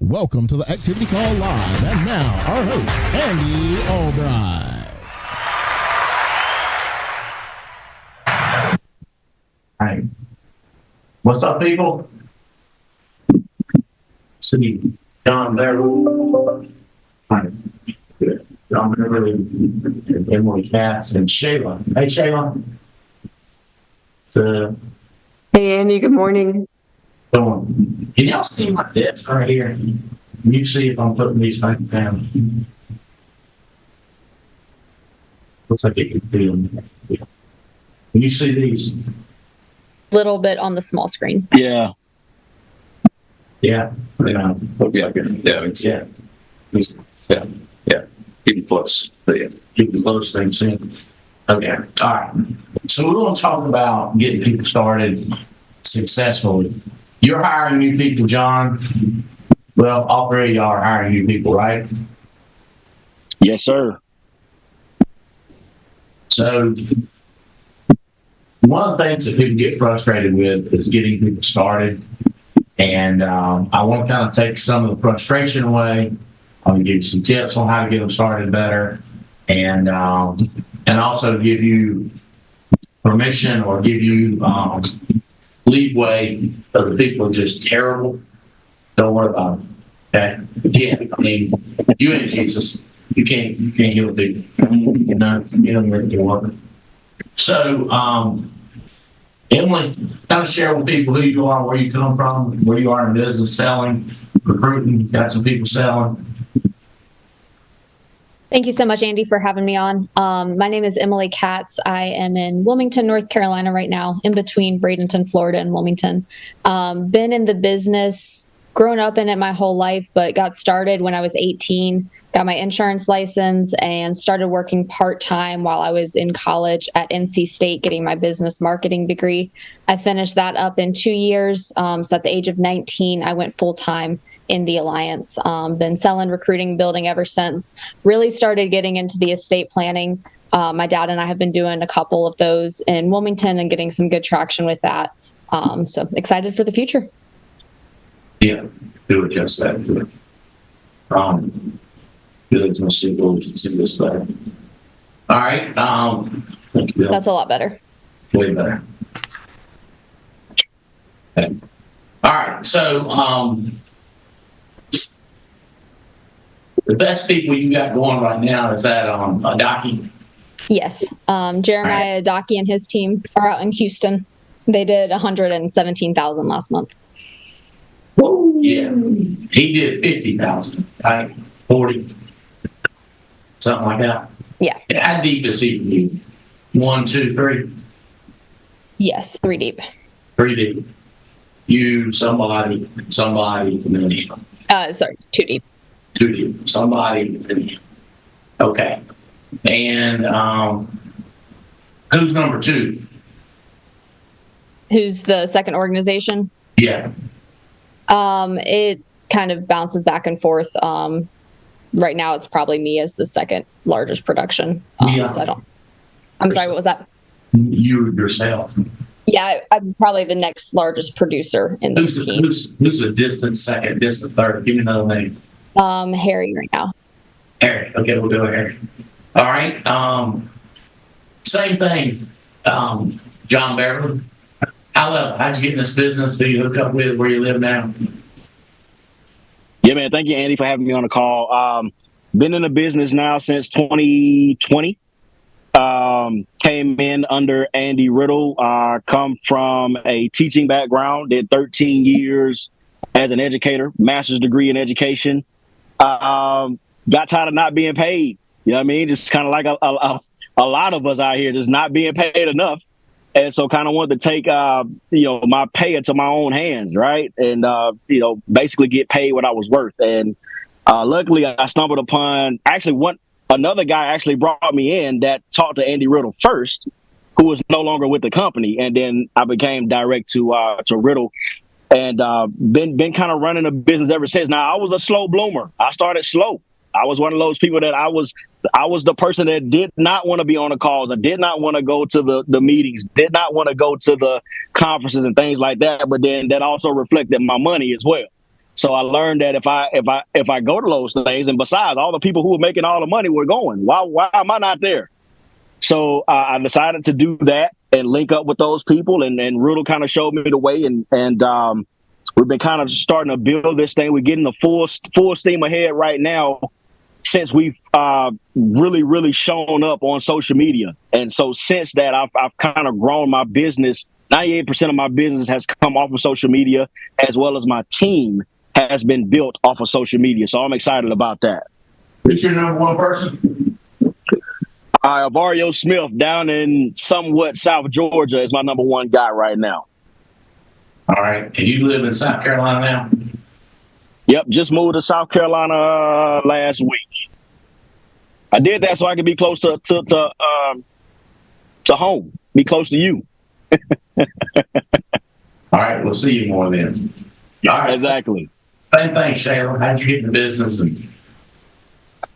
Welcome to the Activity Call Live. And now, our host, Andy Albright. Hi. What's up, people? See, John Beverly. Hi. John Beverly, Emily Katz, and Shayla. Hey, Shayla. Hey, Andy, good morning. Can y'all see my desk right here? Can you see if I'm putting these things down? Looks like it could be on there. Can you see these? Little bit on the small screen. Yeah. Yeah. Yeah. It's, yeah. Keep it close. Yeah. Keep the close things in. Okay. All right. So we're going to talk about getting people started successfully. You're hiring new people, John. Well, all three of y'all are hiring new people, right? Yes, sir. So one of the things that people get frustrated with is getting people started. And I want to kind of take some of the frustration away. I'm going to give you some tips on how to get them started better. And also give you permission or give you leeway of the people who are just terrible. Don't worry about them. Okay? Yeah, I mean, you ain't Jesus. You can't heal people. You know with your work. So, Emily, kind of share with people who you are, where you come from, where you are in business, selling, recruiting. Got some people selling. Thank you so much, Andy, for having me on. My name is Emily Katz. I am in Wilmington, North Carolina right now, in between Bradenton, Florida, and Wilmington. Been in the business, grown up in it my whole life, but got started when I was 18, got my insurance license, and started working part-time while I was in college at NC State getting my business marketing degree. I finished that up in 2 years. So at the age of 19, I went full-time in the Alliance. Been selling, recruiting, building ever since. Really started getting into the estate planning. My dad and I have been doing a couple of those in Wilmington and getting some good traction with that. So excited for the future. Yeah, do it just that. Good. Let's see if we can see this better. All right. Thank you, Bill. That's a lot better. Way better. Okay. All right. So, the best people you got going right now is that Adaki. Yes. Jeremiah Adaki and his team are out in Houston. They did 117,000 last month. Whoa, yeah. He did 50,000, right? 40, something like that. Yeah. How deep is he from you? 1, 2, 3? Yes, 3 deep. 3 deep. You, somebody, and then him. Sorry, 2 deep. 2 deep. Somebody, and then him. Okay. And who's number 2? Who's the second organization? Yeah. It kind of bounces back and forth. Right now, it's probably me as the second largest production. Yeah. So I'm sorry, what was that? You yourself. Yeah, I'm probably the next largest producer in the team. Who's a distant second, distant third? Give me another name. Harry right now. Harry. Okay, we'll do it, Harry. All right. Same thing. John Beverly. How'd you get in this business? Who you hook up with? Where you live now? Yeah, man. Thank you, Andy, for having me on the call. Been in the business now since 2020. Came in under Andy Riddle. Come from a teaching background. Did 13 years as an educator, master's degree in education. Got tired of not being paid. You know what I mean? Just kind of like a lot of us out here, just not being paid enough. And so kind of wanted to take, my pay into my own hands, right? And, basically get paid what I was worth. And luckily, I stumbled upon another guy actually brought me in that talked to Andy Riddle first, who was no longer with the company. And then I became direct to Riddle and been kind of running a business ever since. Now, I was a slow bloomer. I started slow. I was one of those people that I was the person that did not want to be on the calls. I did not want to go to the meetings, did not want to go to the conferences and things like that. But then that also reflected my money as well. So I learned that if I go to those things, and besides, all the people who were making all the money were going. Why am I not there? So I decided to do that and link up with those people, and Riddle kind of showed me the way, and we've been kind of starting to build this thing. We're getting the full steam ahead right now since we've really shown up on social media. And so since that, I've kind of grown my business. 98% of my business has come off of social media, as well as my team has been built off of social media. So I'm excited about that. Who's your number one person? Vario Smith down in somewhat South Georgia is my number one guy right now. All right. And you live in South Carolina now? Yep. Just moved to South Carolina last week. I did that so I could be close to home, be close to you. All right. We'll see you more then. All right. Exactly. Same thing, Shayla. How'd you get in the business and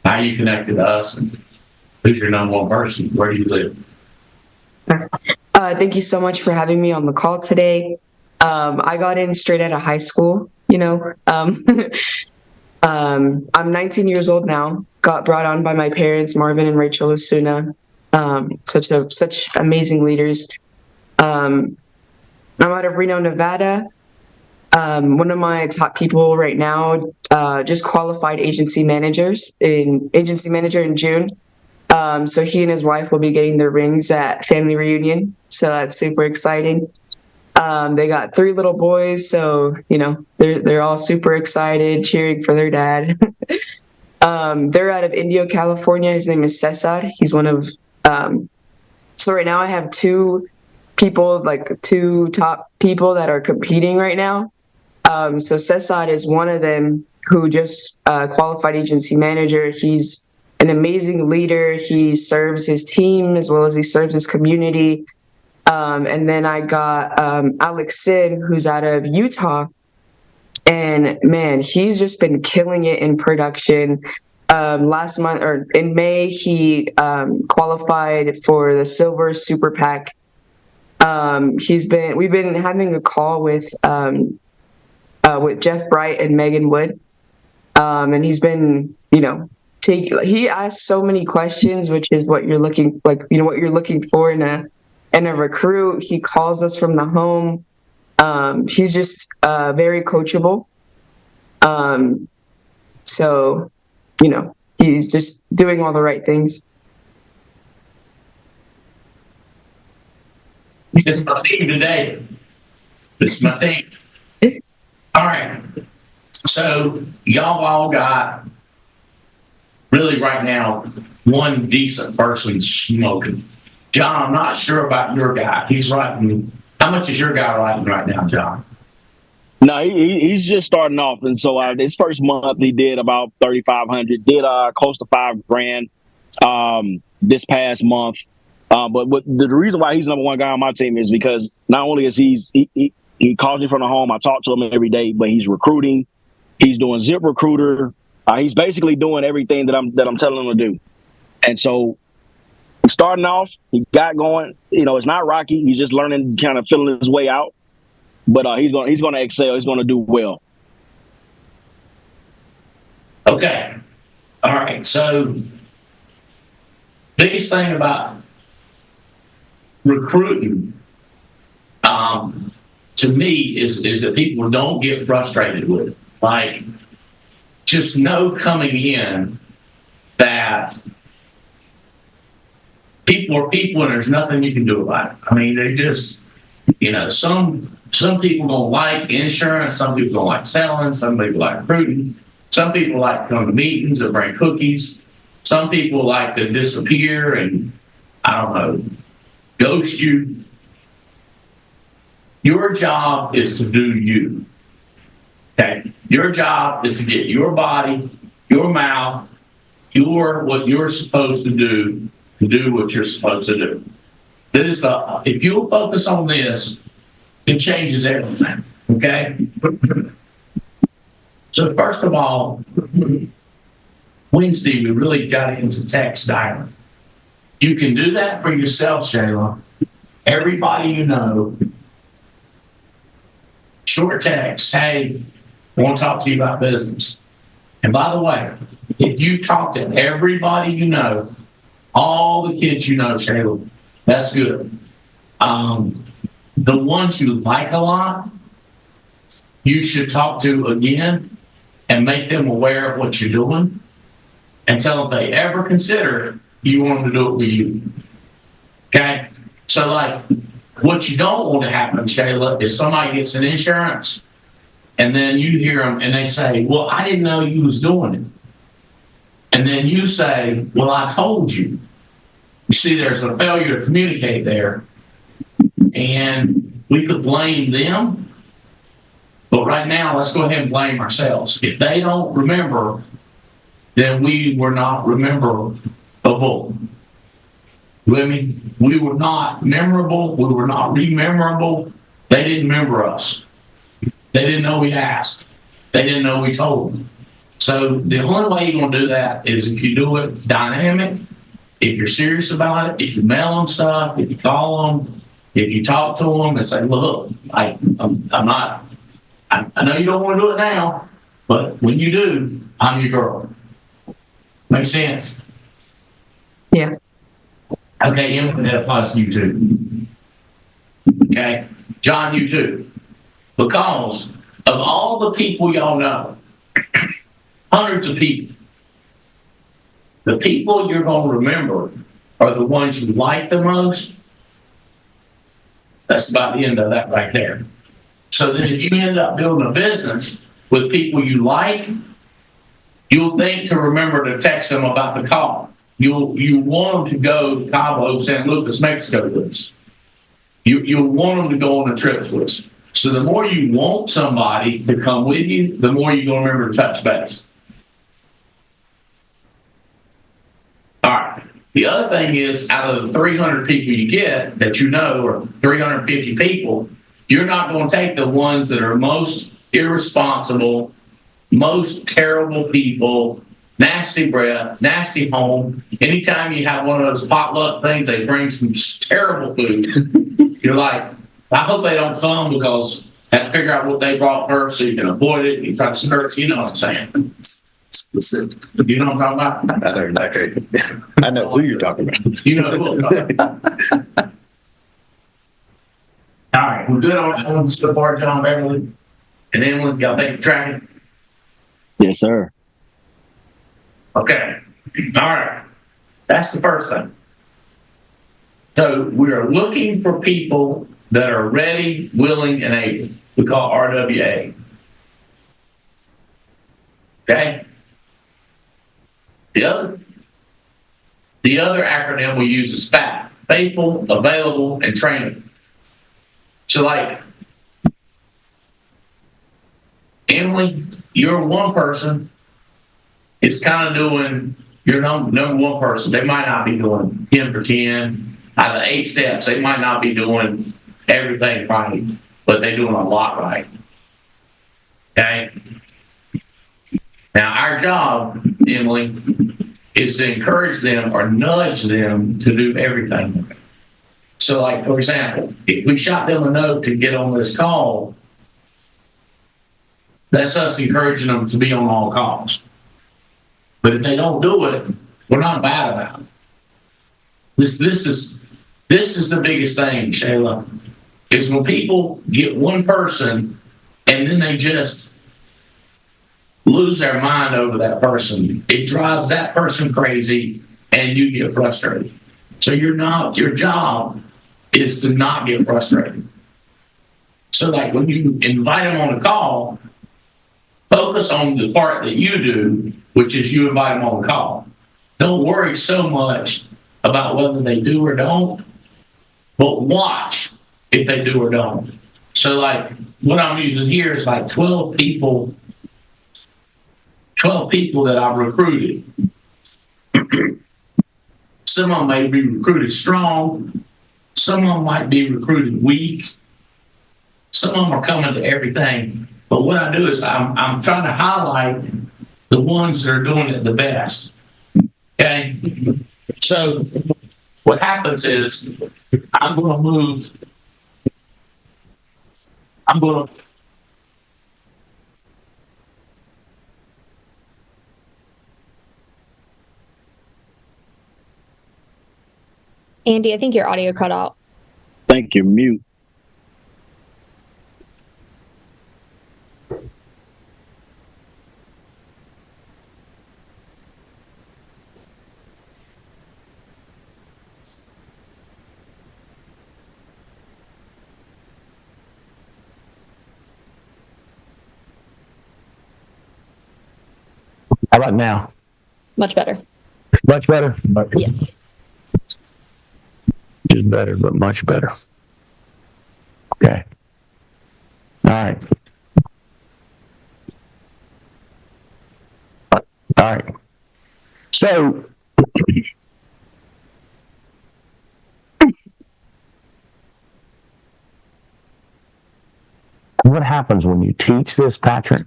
how you connected to us? And who's your number one person? Where do you live? Thank you so much for having me on the call today. I got in straight out of high school, I'm 19 years old now, got brought on by my parents, Marvin and Rachel Osuna, such amazing leaders. I'm out of Reno, Nevada. One of my top people right now just qualified agency manager in June. So he and his wife will be getting their rings at family reunion. So that's super exciting. They got 3 little boys, so they're all super excited, cheering for their dad. They're out of Indio, California. His name is Cesar. He's one of so right now I have 2 top people that are competing right now. So Cesar is one of them who just qualified agency manager. He's an amazing leader. He serves his team as well as he serves his community. And then I got Alex Sin, who's out of Utah. And man, he's just been killing it in production. Last month or in May, he qualified for the Silver Super PAC. We've been having a call with Jeff Bright and Megan Wood. And he's been, he asks so many questions, which is what you're looking for in a recruit. He calls us from the home. He's just very coachable. So, he's just doing all the right things. This is my team today. This is my team. All right. So y'all all got really right now one decent person smoking. John, I'm not sure about your guy. He's writing. How much is your guy writing right now, John? No, he's just starting off, and so his first month he did about 3,500. Did close to $5,000 this past month. But the reason why he's number one guy on my team is because not only is he calls me from the home, I talk to him every day, but he's recruiting. He's doing Zip Recruiter. He's basically doing everything that I'm telling him to do. And so he's starting off. He got going. It's not rocky. He's just learning, kind of filling his way out. But he's going to excel. He's going to do well. Okay. All right. So biggest thing about recruiting, to me, is that people don't get frustrated with it. Like, just know coming in that people are people and there's nothing you can do about it. I mean, they just, some people don't like insurance, some people don't like selling, some people like recruiting, some people like to come to meetings and bring cookies, some people like to disappear and, I don't know, ghost you. Your job is to do you. Okay? Your job is to get your body, your mouth, what you're supposed to do what you're supposed to do. If you'll focus on this, it changes everything. Okay? So first of all, Wednesday we really got into text dialing. You can do that for yourself, Shayla. Everybody you know, short text, hey, I want to talk to you about business. And by the way, if you talk to everybody you know, all the kids you know, Shayla, that's good. The ones you like a lot, you should talk to again and make them aware of what you're doing and tell them if they ever consider you want them to do it with you. Okay? So, like, what you don't want to happen, Shayla, is somebody gets an insurance and then you hear them and they say, well, I didn't know you was doing it. And then you say, well, I told you. You see, there's a failure to communicate there. And we could blame them. But right now, let's go ahead and blame ourselves. If they don't remember, then we were not rememberable. With me? We were not memorable. We were not rememberable. They didn't remember us. They didn't know we asked. They didn't know we told them. So the only way you're going to do that is if you do it dynamic, if you're serious about it, if you mail them stuff, if you call them, if you talk to them and say, look, I know you don't want to do it now, but when you do, I'm your girl. Make sense? Yeah. Okay, Emily, that applies to you too. Okay, John, you too. Because of all the people y'all know, hundreds of people, the people you're going to remember are the ones you like the most. That's about the end of that right there. So then if you end up building a business with people you like, you'll think to remember to text them about the call. You want them to go to Cabo, San Lucas, Mexico with us. You want them to go on the trips with us. So the more you want somebody to come with you, the more you're going to remember to touch base. All right. The other thing is, out of the 300 people you get that you know, or 350 people, you're not going to take the ones that are most irresponsible, most terrible people, nasty breath, nasty home. Anytime you have one of those potluck things, they bring some terrible food. You're like, I hope they don't come because I have to figure out what they brought first so you can avoid it. You try to skirt, you know what I'm saying. You know what I'm talking about? I know exactly. I know who you're talking about. You know who I'm talking about. All right, we're good on so far, John, Beverly, and Emily. Y'all think you're tracking? Yes, sir. Okay. All right. That's the first thing. So we are looking for people that are ready, willing, and able. We call RWA. Okay. The other acronym we use is FAT: faithful, available, and training. So, like, Emily, you're one person. It's kind of doing your number one person. They might not be doing 10 for 10. Out of the 8 steps, they might not be doing everything right, but they're doing a lot right. Okay? Now, our job, Emily, is to encourage them or nudge them to do everything. So, like, for example, if we shot them a note to get on this call, that's us encouraging them to be on all calls. But if they don't do it, we're not bad about it. This is the biggest thing, Shayla, is when people get one person and then they just lose their mind over that person. It drives that person crazy and you get frustrated. So your job is to not get frustrated. So, like, when you invite them on a call, focus on the part that you do, which is you invite them on the call. Don't worry so much about whether they do or don't, but watch if they do or don't. So, like, what I'm using here is like 12 people that I've recruited. Some of them may be recruited strong. Some of them might be recruited weak. Some of them are coming to everything. But what I do is I'm trying to highlight the ones that are doing it the best. Okay? So what happens is I'm going Andy, I think your audio cut out. Thank you. Mute. How about now? Much better. Much better? Yes. Just better, but much better. Okay. All right. All right. So, what happens when you teach this, Patrick?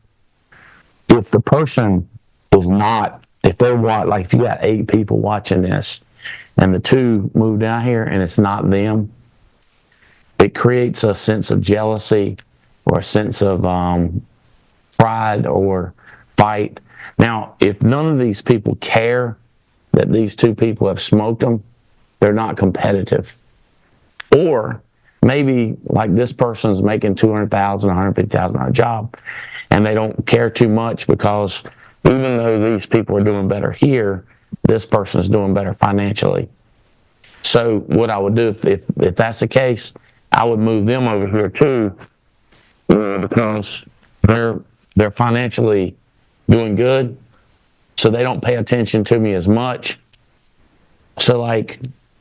If the person is not, if they're like, if you got 8 people watching this and the 2 move down here and it's not them, it creates a sense of jealousy or a sense of pride or fight. Now, if none of these people care that these 2 people have smoked them, they're not competitive. Or maybe like this person's making $200,000, $150,000 job, and they don't care too much because even though these people are doing better here, this person is doing better financially. So what I would do if that's the case, I would move them over here too, because they're financially doing good, so they don't pay attention to me as much. So like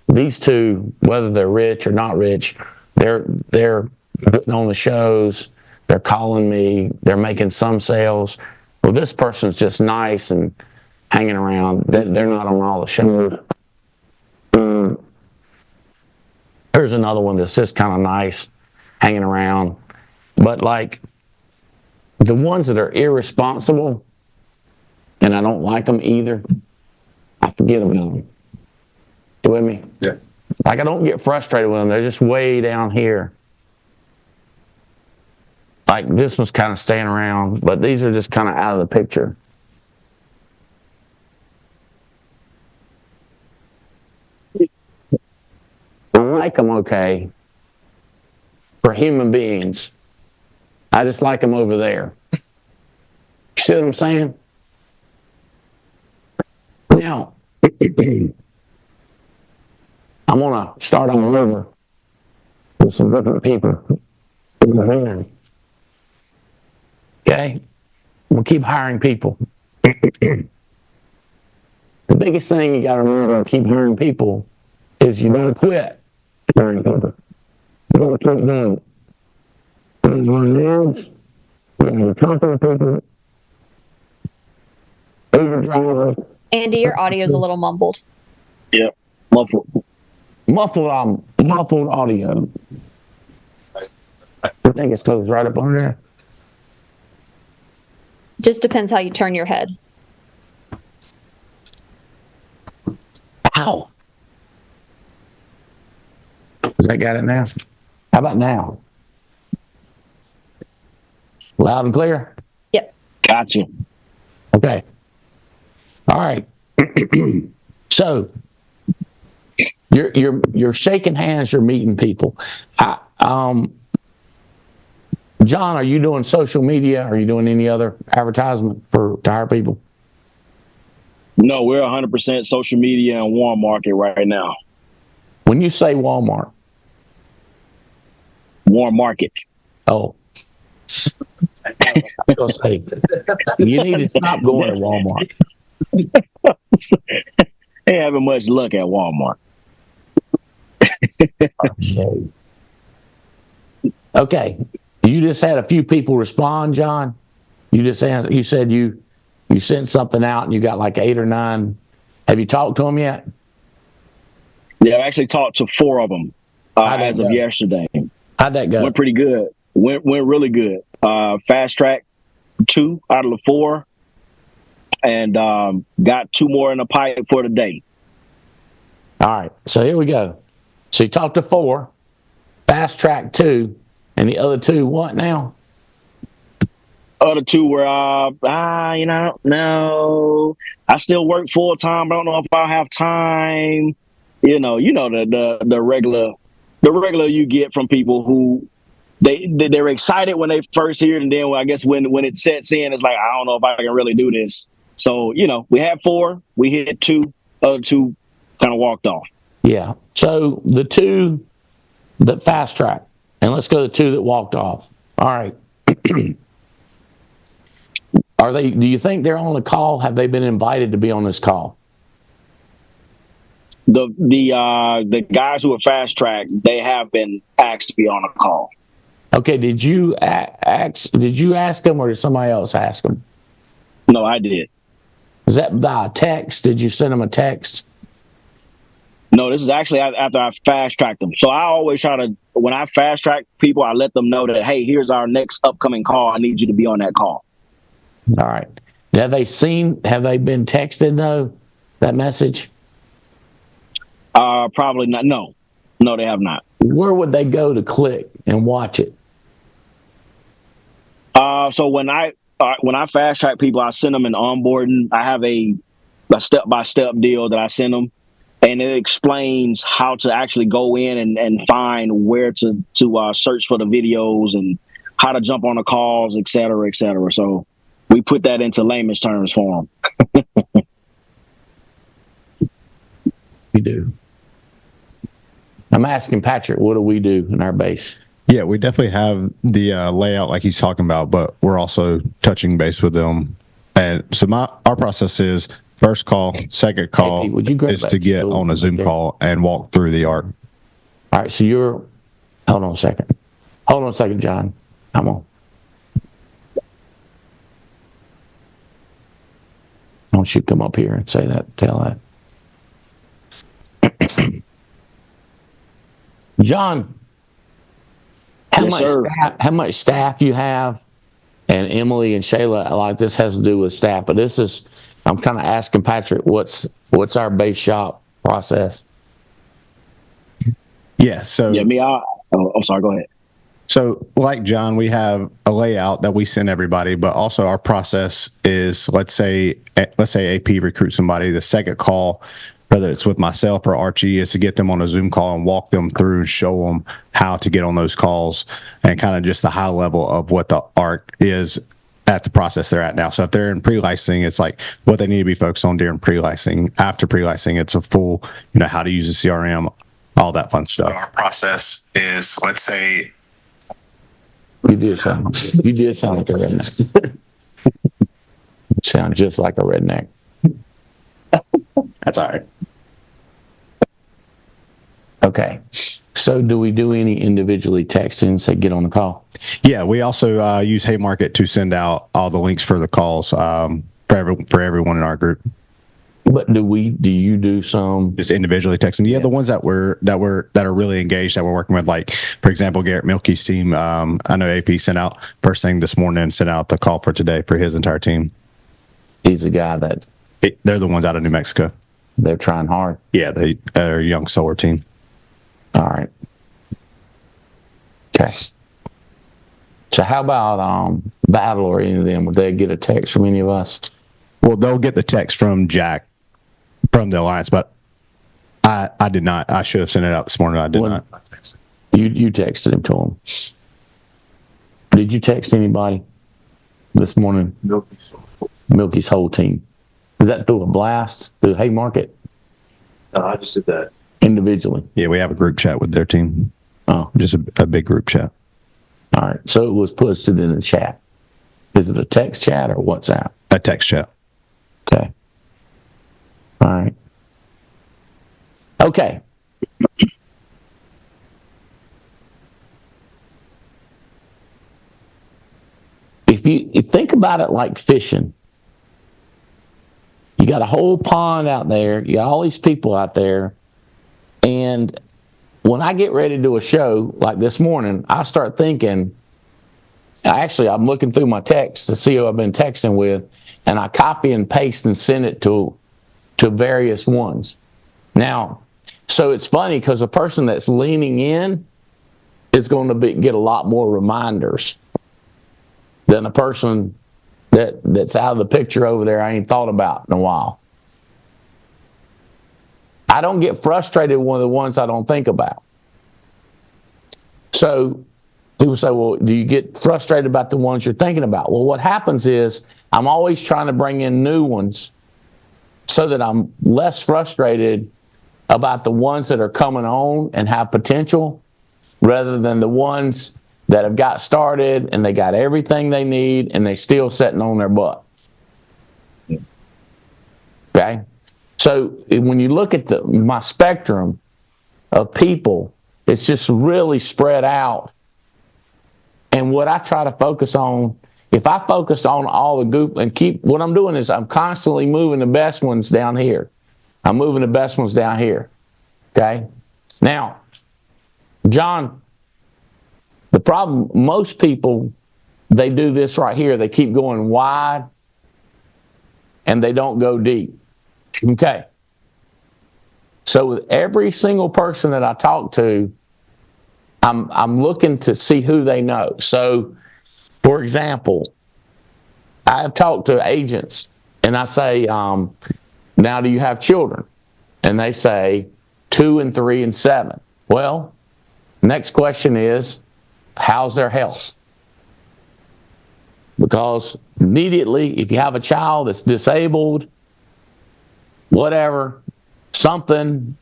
these 2, whether they're rich or not rich, they're getting on the shows, they're calling me, they're making some sales. Well, this person's just nice and hanging around. They're not on all the shows. There's another one that's just kind of nice, hanging around. But like the ones that are irresponsible, and I don't like them either, I forget about them. You with me? Yeah. Like I don't get frustrated with them. They're just way down here. Like this one's kind of staying around, but these are just kind of out of the picture. I like them okay for human beings. I just like them over there. You see what I'm saying? Now, I'm going to start on over with some different people. Okay? We'll keep hiring people. The biggest thing you got to remember to keep hiring people is you don't quit hiring people. You got to keep doing it. You got to talk to people. Uber drivers. Andy, your audio is a little mumbled. Yep. Muffled. Muffled audio. I think it goes right up on there. Just depends how you turn your head. Ow. Has that got it now? How about now? Loud and clear? Yep. Gotcha. Okay. All right. So you're shaking hands, you're meeting people. John, are you doing social media? Are you doing any other advertisement to hire people? No, we're 100% social media and warm market right now. When you say Walmart. Warm market. Oh. I'm gonna say, you need to stop going to Walmart. Ain't having much luck at Walmart. Okay. You just had a few people respond, John. You said you sent something out and you got like 8 or 9. Have you talked to them yet? Yeah, I've actually talked to 4 of them as of yesterday. How'd that go? Went pretty good. Went really good. Fast track 2 out of the 4, and got 2 more in the pipe for the day. All right. So here we go. So you talked to 4, fast track 2, and the other 2 what now? Other 2 were no. I still work full time. I don't know if I'll have time. the regular you get from people who they're excited when they first hear it, and then I guess when it sets in, it's like, I don't know if I can really do this. So we had 4, we hit 2, other 2 kind of walked off. Yeah. So the 2 that fast track, and let's go to the 2 that walked off. All right. Do you think they're on the call? Have they been invited to be on this call? The guys who are fast track, they have been asked to be on a call. Okay, did you ask them, or did somebody else ask them? No, I did. Is that by text? Did you send them a text? No, this is actually after I fast tracked them. So I always try to, when I fast track people, I let them know that, hey, here's our next upcoming call. I need you to be on that call. All right. Have they been texted though, that message? Probably not. No, they have not. Where would they go to click and watch it? So when I fast track people, I send them an onboarding. I have a step-by-step deal that I send them, and it explains how to actually go in and find where to search for the videos and how to jump on the calls, et cetera, et cetera. So we put that into layman's terms for them. We do. I'm asking Patrick, what do we do in our base? Yeah, we definitely have the layout like he's talking about, but we're also touching base with them. And so our process is first call, second call is to get on a Zoom call and walk through the ARC. All right, so hold on a second. Hold on a second, John. Come on. I want you to come up here and say that, tell that. John, how much staff you have, and Emily and Shayla, like this has to do with staff, but I'm kind of asking Patrick, what's our base shop process? Yeah, so I'm sorry, go ahead. So like John, we have a layout that we send everybody, but also our process is, let's say AP recruits somebody, the second call, whether it's with myself or Archie, is to get them on a Zoom call and walk them through and show them how to get on those calls and kind of just the high level of what the ARC is at the process they're at now. So if they're in pre-licensing, it's like what they need to be focused on during pre-licensing. After pre-licensing, it's a full, how to use the CRM, all that fun stuff. Our process is, let's say, You did sound like a redneck. You sound just like a redneck. That's all right. Okay. So do we do any individually texting and say, get on the call? Yeah, we also use Haymarket to send out all the links for the calls for everyone in our group. But do you do some just individually texting? Yeah, the ones that are really engaged that we're working with, like for example, Garrett Milkey's team. I know AP sent out first thing this morning and sent out the call for today for his entire team. He's a guy that they're the ones out of New Mexico. They're trying hard. Yeah, they're a young solar team. All right. Okay. So how about Battle or any of them? Would they get a text from any of us? Well, they'll get the text from Jack from the Alliance, but I did not. I should have sent it out this morning. I did not. You texted him to him. Did you text anybody this morning? Milky's whole team. Is that through a blast? Through Haymarket? I just did that individually. Yeah, we have a group chat with their team. Oh, just a big group chat. All right. So it was posted in the chat. Is it a text chat or WhatsApp? A text chat. Okay. All right. Okay. If you think about it like fishing, you got a whole pond out there, you got all these people out there, and when I get ready to do a show like this morning, I start thinking, I'm looking through my text to see who I've been texting with, and I copy and paste and send it to various ones. Now, so it's funny because a person that's leaning in is going to get a lot more reminders than a person that's out of the picture over there I ain't thought about in a while. I don't get frustrated with the ones I don't think about. So people say, well, do you get frustrated about the ones you're thinking about? Well, what happens is I'm always trying to bring in new ones so that I'm less frustrated about the ones that are coming on and have potential rather than the ones that have got started and they got everything they need and they still sitting on their butt. Okay? So when you look at my spectrum of people, it's just really spread out. And what I try to focus on, if I focus on all the group and what I'm doing is I'm constantly moving the best ones down here. I'm moving the best ones down here. Okay? Now, John, the problem, most people, they do this right here. They keep going wide and they don't go deep. Okay. So with every single person that I talk to, I'm looking to see who they know. So, for example, I've talked to agents and I say, now do you have children? And they say 2 and 3 and 7. Well, next question is, how's their health? Because immediately, if you have a child that's disabled, whatever, something,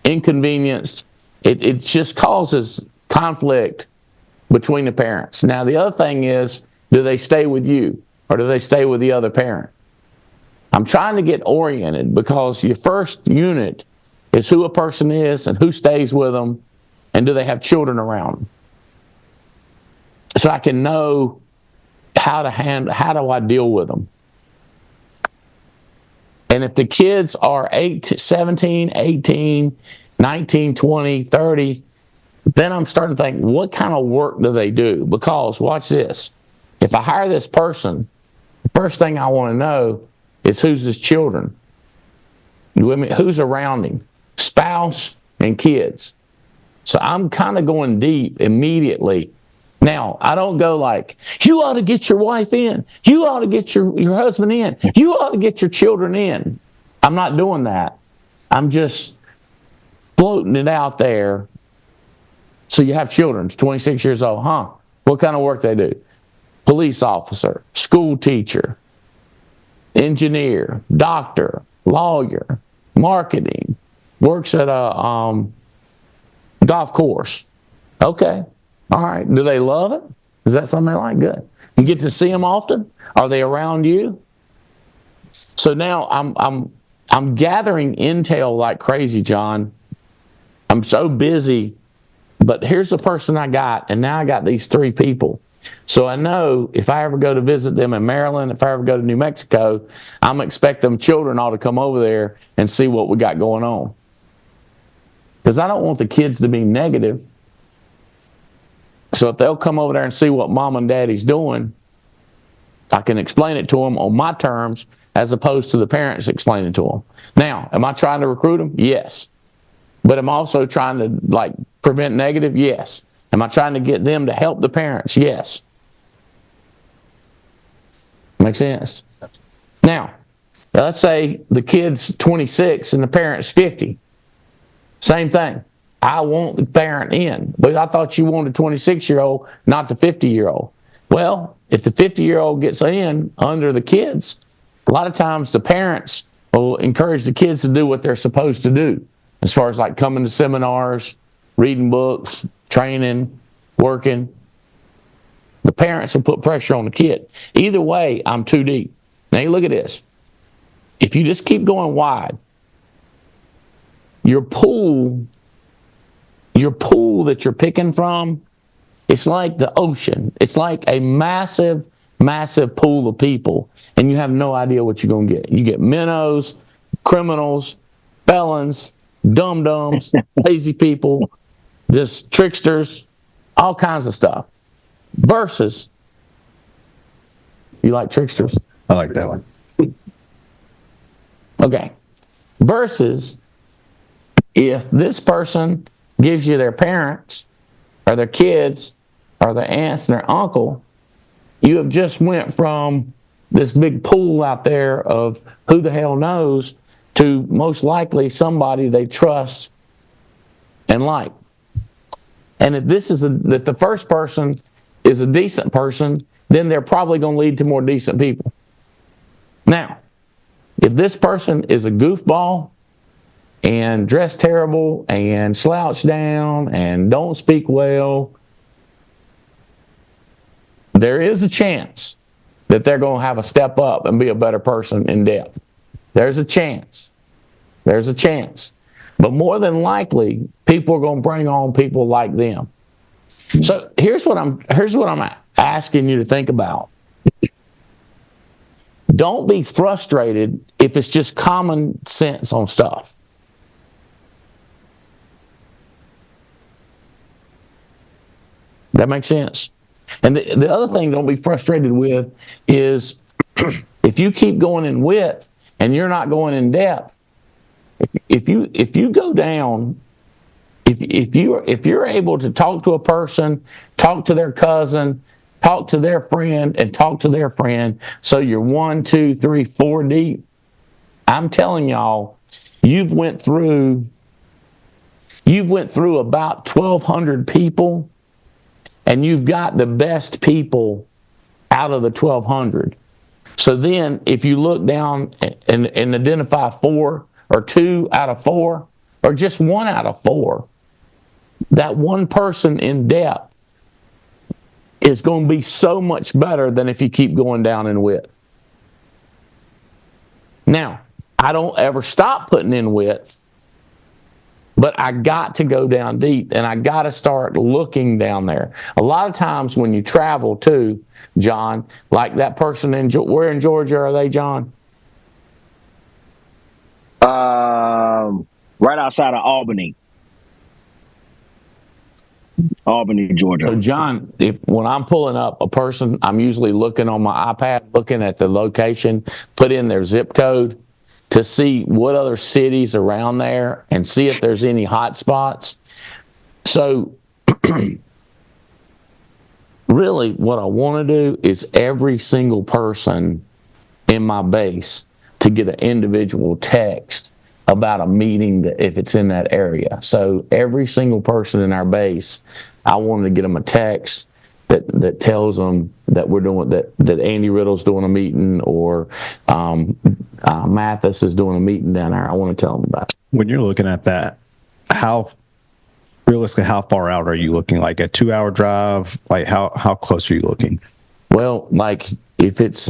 inconvenienced, it just causes conflict between the parents. Now, the other thing is, do they stay with you or do they stay with the other parent? I'm trying to get oriented because your first unit is who a person is and who stays with them and do they have children around them. So I can know how do I deal with them. And if the kids are 17, 18, 19, 20, 30, then I'm starting to think, what kind of work do they do? Because, watch this, if I hire this person, the first thing I want to know is who's his children. Who's around him? Spouse and kids. So I'm kind of going deep immediately. Now, I don't go like, you ought to get your wife in. You ought to get your husband in. You ought to get your children in. I'm not doing that. I'm just floating it out there. So you have children, 26 years old, huh? What kind of work they do? Police officer, school teacher, engineer, doctor, lawyer, marketing, works at a golf course. Okay. All right. Do they love it? Is that something they like? Good. You get to see them often? Are they around you? So now I'm gathering intel like crazy, John. I'm so busy, but here's the person I got, and now I got these 3 people. So I know if I ever go to visit them in Maryland, if I ever go to New Mexico, I'm expecting children ought to come over there and see what we got going on. Because I don't want the kids to be negative. So if they'll come over there and see what mom and daddy's doing, I can explain it to them on my terms as opposed to the parents explaining to them. Now, am I trying to recruit them? Yes. But I'm also trying to prevent negative? Yes. Am I trying to get them to help the parents? Yes. Makes sense? Now, let's say the kid's 26 and the parent's 50. Same thing. I want the parent in. But I thought you wanted a 26-year-old, not the 50-year-old. Well, if the 50-year-old gets in under the kids, a lot of times the parents will encourage the kids to do what they're supposed to do. As far as coming to seminars, reading books, training, working. The parents will put pressure on the kid. Either way, I'm too deep. Now you look at this. If you just keep going wide, your pool that you're picking from, it's like the ocean. It's like a massive, massive pool of people, and you have no idea what you're going to get. You get minnows, criminals, felons, dum-dums, lazy people, just tricksters, all kinds of stuff. Versus, you like tricksters? I like that one. Okay. Versus, if this person gives you their parents or their kids or their aunts and their uncle, you have just went from this big pool out there of who the hell knows to most likely somebody they trust and like. And if this is that the first person is a decent person, then they're probably going to lead to more decent people. Now, if this person is a goofball and dressed terrible and slouched down and don't speak well, there is a chance that they're going to have a step up and be a better person in depth. There's a chance. There's a chance. But more than likely, people are going to bring on people like them. So here's what I'm asking you to think about. Don't be frustrated if it's just common sense on stuff. That makes sense? And the other thing don't be frustrated with is if you keep going in width and you're not going in depth, if you go down, if you're able to talk to a person, talk to their cousin, talk to their friend, and talk to their friend, so you're 1, 2, 3, 4 deep, I'm telling y'all, you've went through about 1,200 people, and you've got the best people out of the 1,200. So then, if you look down and identify 4 or 2 out of 4, or just 1 out of 4, that one person in depth is going to be so much better than if you keep going down in width. Now, I don't ever stop putting in width, but I got to go down deep, and I got to start looking down there. A lot of times when you travel too, John, like that person where in Georgia are they, John? Right outside of Albany, Georgia. So John, when I'm pulling up a person, I'm usually looking on my iPad, looking at the location, put in their zip code to see what other cities around there and see if there's any hot spots. So really what I want to do is every single person in my base to get an individual text about a meeting if it's in that area. So every single person in our base, I wanted to get them a text that tells them that we're doing that Andy Riddle's doing a meeting, or Mathis is doing a meeting down there. I want to tell them about it. When you're looking at that, how far out are you looking? Like a 2-hour drive? Like how close are you looking? Well, like if it's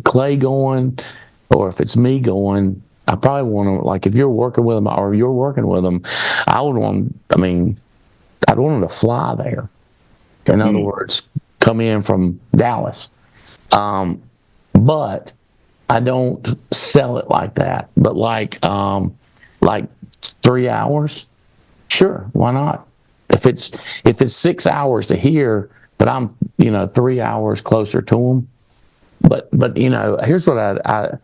Clay going, or if it's me going, I probably want to, like if you're working with them or you're working with them, I'd want them to fly there. In other words, come in from Dallas. But I don't sell it like that. But like 3 hours, sure, why not? If it's 6 hours to here, but I'm 3 hours closer to them. But here's what I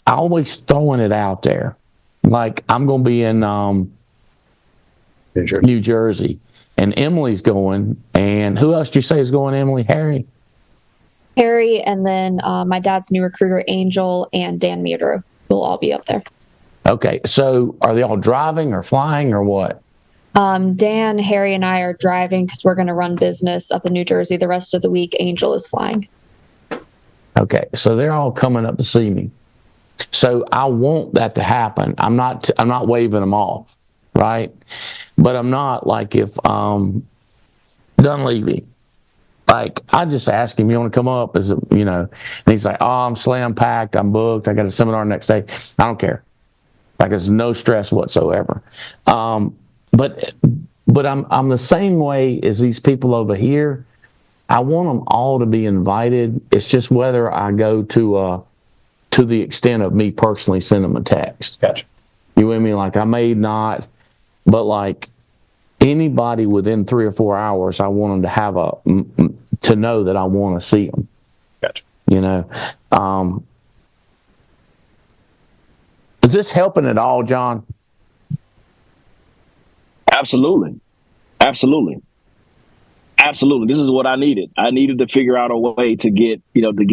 always throwing it out there. Like I'm going to be in New Jersey, and Emily's going, and who else did you say is going, Emily? Harry, and then my dad's new recruiter, Angel, and Dan Meadrow will all be up there. Okay, so are they all driving or flying or what? Dan, Harry, and I are driving because we're going to run business up in New Jersey the rest of the week. Angel is flying. Okay, so they're all coming up to see me. So I want that to happen. I'm not waving them off, right? But I'm not like if Dunleavy, like I just ask him, you want to come up? And he's like, oh, I'm slam packed, I'm booked, I got a seminar next day. I don't care. Like it's no stress whatsoever. But I'm the same way as these people over here. I want them all to be invited. It's just whether I go to the extent of me personally sending them a text. Gotcha. You with me? Like I may not, but like anybody within 3 or 4 hours, I want them to have to know that I want to see them. Gotcha. Is this helping at all, John? Absolutely. This is what I needed. I needed to figure out a way to get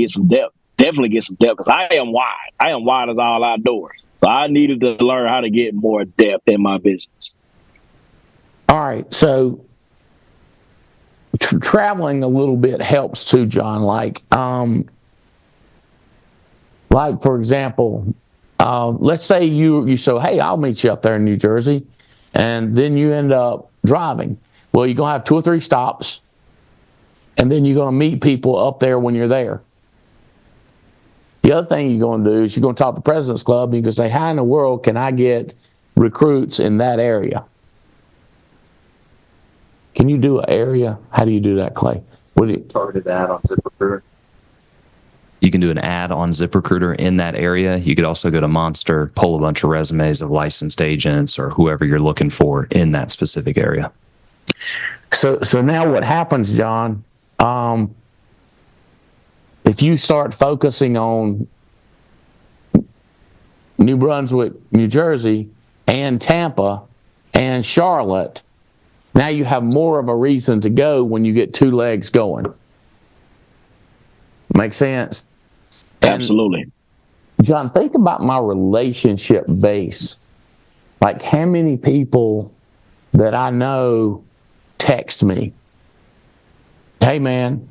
some depth definitely get some depth because I am wide. I am wide as all outdoors. So I needed to learn how to get more depth in my business. All right. So traveling a little bit helps too, John. Like for example, let's say you say, hey, I'll meet you up there in New Jersey. And then you end up driving. Well, you're going to have 2 or 3 stops. And then you're going to meet people up there when you're there. The other thing you're going to do is you're going to talk to President's Club and you're going to say, how in the world can I get recruits in that area? Can you do an area? How do you do that, Clay? What do you Targeted ad on ZipRecruiter. You can do an ad on ZipRecruiter in that area. You could also go to Monster, pull a bunch of resumes of licensed agents or whoever you're looking for in that specific area. So now what happens, John, if you start focusing on New Brunswick, New Jersey, and Tampa, and Charlotte, now you have more of a reason to go when you get 2 legs going. Make sense? Absolutely. John, think about my relationship base. Like how many people that I know text me, hey man,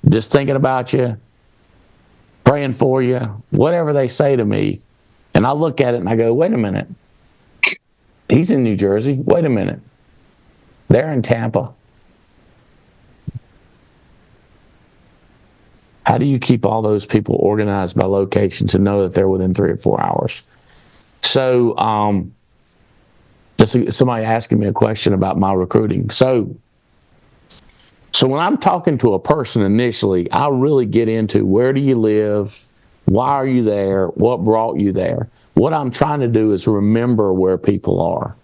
just thinking about you, praying for you, whatever they say to me. And I look at it and I go, wait a minute. He's in New Jersey. Wait a minute. They're in Tampa. How do you keep all those people organized by location to know that they're within 3 or 4 hours? So, just somebody asking me a question about my recruiting. So when I'm talking to a person initially, I really get into where do you live? Why are you there? What brought you there? What I'm trying to do is remember where people are.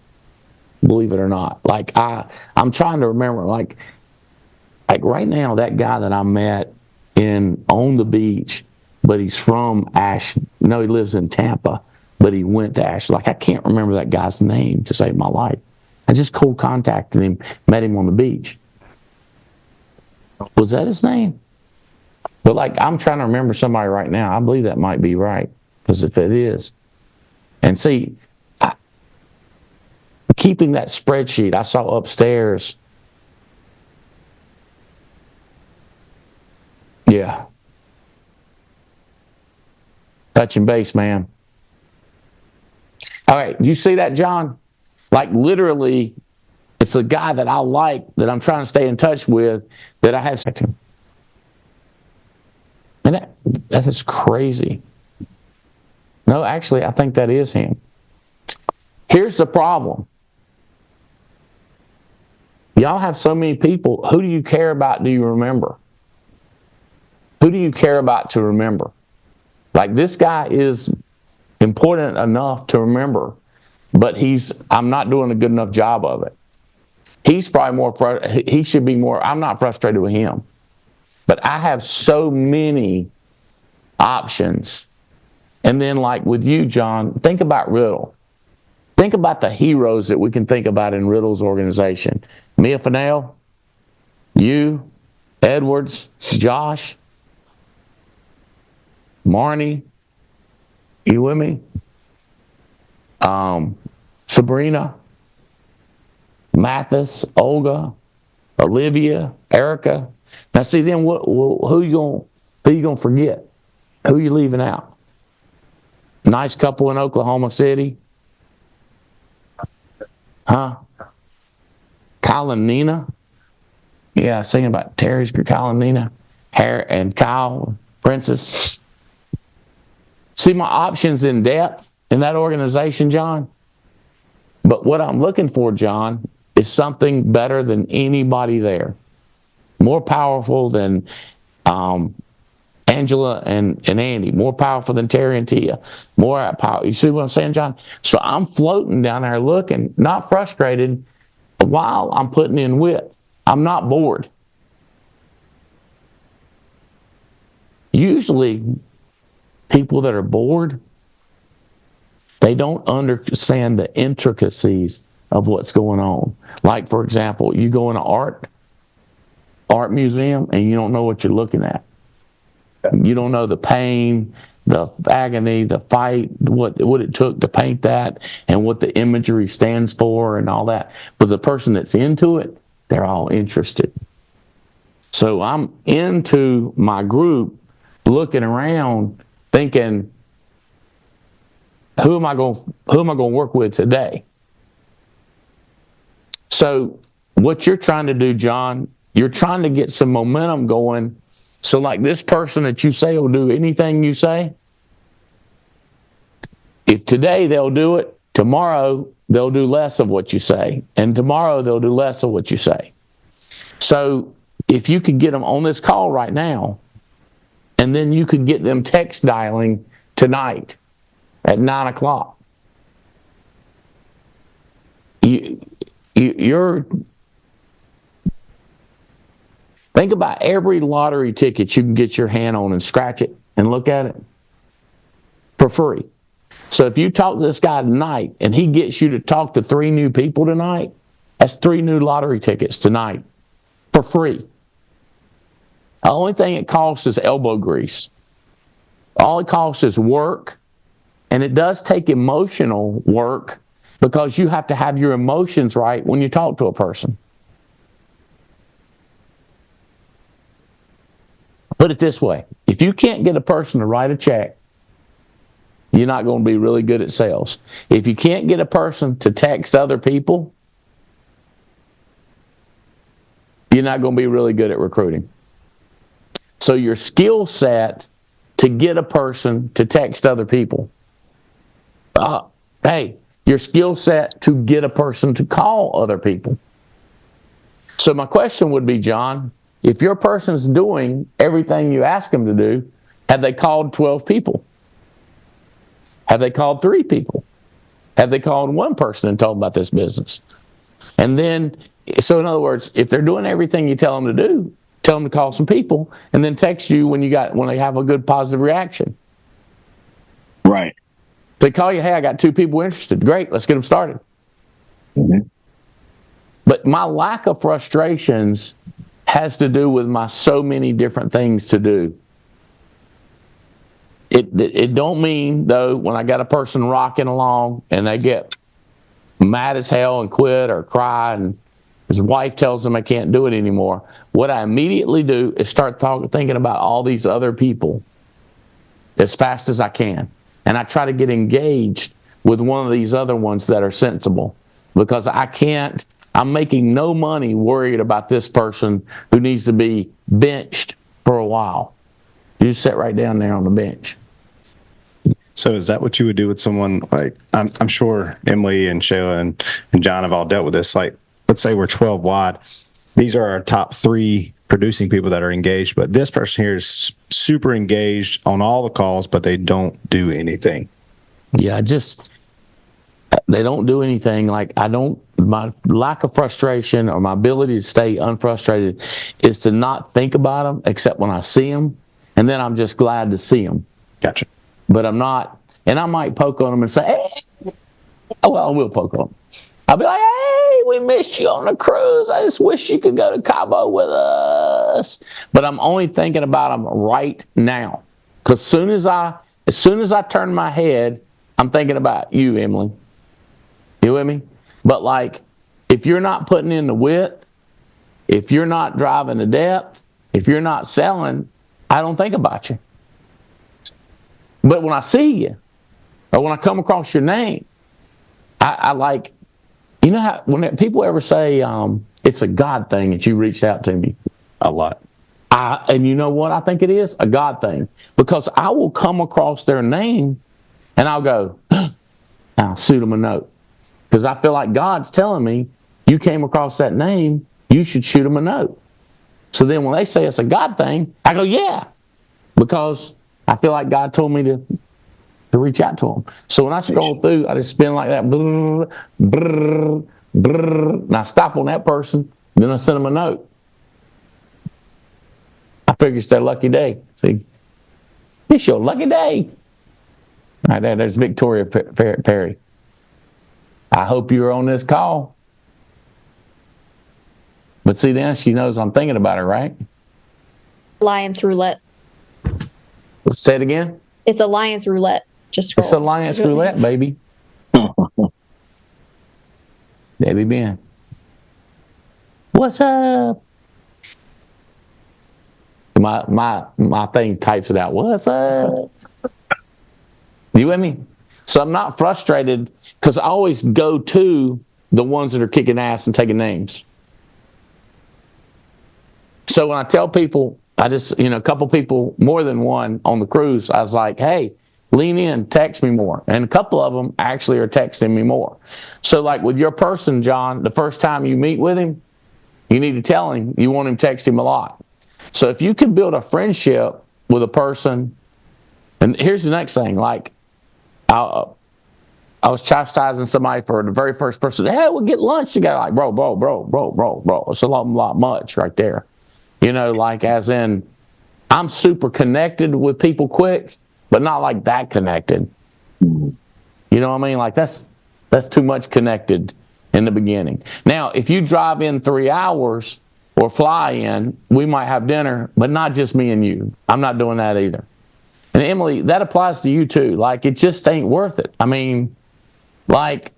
Believe it or not. Like I'm trying to remember, like right now, that guy that I met on the beach, but he's from he lives in Tampa, but he went to Ash. Like I can't remember that guy's name to save my life. I just cold contacted him, met him on the beach. Was that his name? But like I'm trying to remember somebody right now. I believe that might be right, because if it is, and see, keeping that spreadsheet I saw upstairs. Yeah. Touching base, man. All right, you see that, John? Like literally, it's a guy that I like, that I'm trying to stay in touch with, that I have. And that's crazy. No, actually, I think that is him. Here's the problem. Y'all have so many people. Who do you care about? Do you remember? Who do you care about to remember? Like this guy is important enough to remember, but I'm not doing a good enough job of it. He's probably he should be more, I'm not frustrated with him. But I have so many options. And then like with you, John, think about Riddle. Think about the heroes that we can think about in Riddle's organization. Mia Fennell, you, Edwards, Josh, Marnie, you with me? Sabrina, Mathis, Olga, Olivia, Erica. Now see, then who you gonna forget? Who you leaving out? Nice couple in Oklahoma City. Huh? Kyle and Nina. Yeah, I was thinking about Terry's group, Kyle and Nina. And Kyle, Princess. See my options in depth in that organization, John? But what I'm looking for, John, is something better than anybody there. More powerful than Angela and Andy. More powerful than Terry and Tia. More power. You see what I'm saying, John? So I'm floating down there looking, not frustrated, while I'm putting in width. I'm not bored. Usually, people that are bored, they don't understand the intricacies of what's going on. Like, for example, you go in an art museum and you don't know what you're looking at. You don't know the pain, the agony, the fight, what it took to paint that, and what the imagery stands for and all that. But the person that's into it, they're all interested. So I'm into my group, looking around, thinking, who am I going to work with today? So what you're trying to do, John, you're trying to get some momentum going. So like this person that you say will do anything you say, if today they'll do it, tomorrow they'll do less of what you say, and tomorrow they'll do less of what you say. So if you could get them on this call right now, and then you could get them text dialing tonight at 9 o'clock, you're think about every lottery ticket you can get your hand on and scratch it and look at it for free. So if you talk to this guy tonight and he gets you to talk to 3 new people tonight, that's 3 new lottery tickets tonight for free. The only thing it costs is elbow grease. All it costs is work, and it does take emotional work because you have to have your emotions right when you talk to a person. Put it this way, if you can't get a person to write a check, you're not going to be really good at sales. If you can't get a person to text other people, you're not going to be really good at recruiting. So your skill set to get a person to text other people. Hey, your skill set to get a person to call other people. So my question would be, John, if your person's doing everything you ask them to do, have they called 12 people? Have they called 3 people? Have they called 1 person and told them about this business? And then, so in other words, if they're doing everything you tell them to do, tell them to call some people and then text you when they have a good positive reaction. Right. If they call you, hey, I got 2 people interested. Great, let's get them started. Mm-hmm. But my lack of frustrations has to do with my so many different things to do. It don't mean, though, when I got a person rocking along and they get mad as hell and quit or cry and his wife tells him I can't do it anymore, what I immediately do is start thinking about all these other people as fast as I can. And I try to get engaged with one of these other ones that are sensible, because I'm making no money worried about this person who needs to be benched for a while. You just sit right down there on the bench. So is that what you would do with someone like, I'm sure Emily and Shayla and John have all dealt with this. Like, let's say we're 12 wide. These are our top 3 producing people that are engaged, but this person here is super engaged on all the calls, but they don't do anything. Yeah, they don't do anything. My lack of frustration or my ability to stay unfrustrated is to not think about them except when I see them, and then I'm just glad to see them. Gotcha. But I'm not, and I might poke on them and say, hey, well, I will poke on them. I'll be like, hey, we missed you on the cruise. I just wish you could go to Cabo with us. But I'm only thinking about them right now. Because as soon as I turn my head, I'm thinking about you, Emily. You with me? But like, if you're not putting in the width, if you're not driving the depth, if you're not selling, I don't think about you. But when I see you, or when I come across your name, I like, you know how, when people ever say, it's a God thing that you reached out to me? A lot. And you know what I think it is? A God thing. Because I will come across their name and I'll go, I'll shoot them a note. Because I feel like God's telling me, you came across that name, you should shoot them a note. So then when they say it's a God thing, I go, yeah. Because I feel like God told me to reach out to them. So when I scroll through, I just spin like that, brrr, brrr, brrr, and I stop on that person, then I send them a note. I figure it's their lucky day. See, it's your lucky day. All right, there's Victoria Perry. I hope you're on this call. But see, then she knows I'm thinking about her, right? Lion's roulette. Say it again. It's Alliance Roulette. Just scroll. It's Alliance Roulette, baby. Debbie Ben. What's up? My thing types it out. What's up? You with me? So I'm not frustrated because I always go to the ones that are kicking ass and taking names. So when I tell people, I just, a couple people, more than one on the cruise, I was like, hey, lean in, text me more. And a couple of them actually are texting me more. So like with your person, John, the first time you meet with him, you need to tell him you want him to text him a lot. So if you can build a friendship with a person, and here's the next thing, like I was chastising somebody for the very first person, hey, we'll get lunch together. Like, bro. It's a lot much right there. Like as in, I'm super connected with people quick, but not like that connected. You know what I mean? Like that's too much connected in the beginning. Now, if you drive in 3 hours or fly in, we might have dinner, but not just me and you. I'm not doing that either. And Emily, that applies to you too. Like, it just ain't worth it. I mean, like,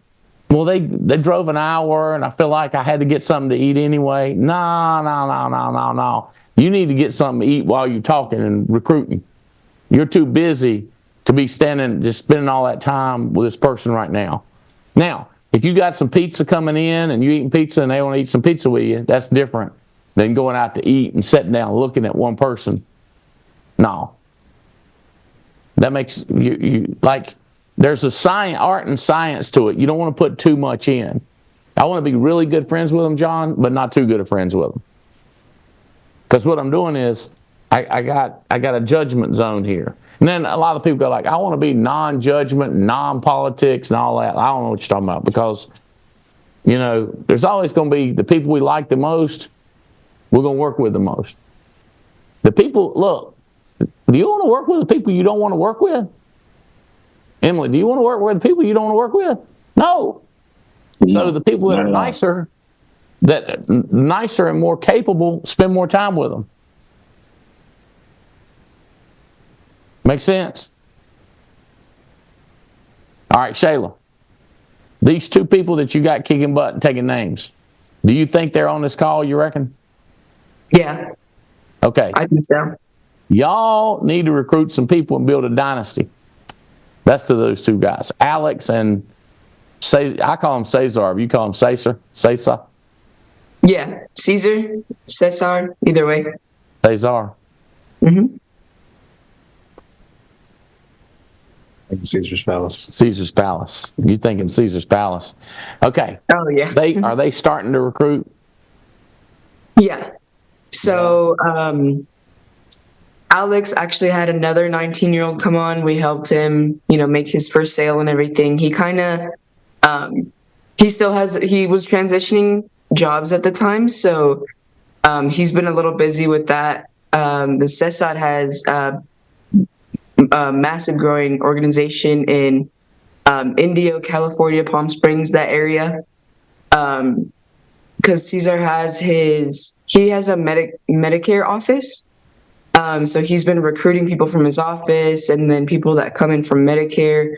well, they drove an hour and I feel like I had to get something to eat anyway. No. You need to get something to eat while you're talking and recruiting. You're too busy to be just spending all that time with this person right now. Now, if you got some pizza coming in and you eating pizza and they want to eat some pizza with you, that's different than going out to eat and sitting down looking at one person. No. That makes you like, there's a art and science to it. You don't want to put too much in. I want to be really good friends with them, John, but not too good of friends with them. Because what I'm doing is I got a judgment zone here. And then a lot of people go like, I want to be non-judgment, non-politics and all that. I don't know what you're talking about because, there's always going to be the people we like the most, we're going to work with the most. The people, look, do you want to work with the people you don't want to work with? Emily, do you want to work with the people you don't want to work with? No. So the people that are nicer and more capable, spend more time with them. Make sense? All right, Shayla. These two people that you got kicking butt and taking names, do you think they're on this call, you reckon? Yeah. Okay. I think so. Y'all need to recruit some people and build a dynasty. That's to those two guys. Alex and I call him Cesar. You call him Cesar? Yeah. Cesar, either way. Cesar. Mm-hmm. Caesar's Palace. Caesar's Palace. You thinking Caesar's Palace. Okay. Oh, yeah. Are they starting to recruit? Yeah. So, Alex actually had another 19-year-old come on. We helped him, make his first sale and everything. He kind of, he was transitioning jobs at the time. So, he's been a little busy with that. The CESAT has a massive growing organization in Indio, California, Palm Springs, that area. Because Cesar has a Medicare office. So he's been recruiting people from his office and then people that come in from Medicare.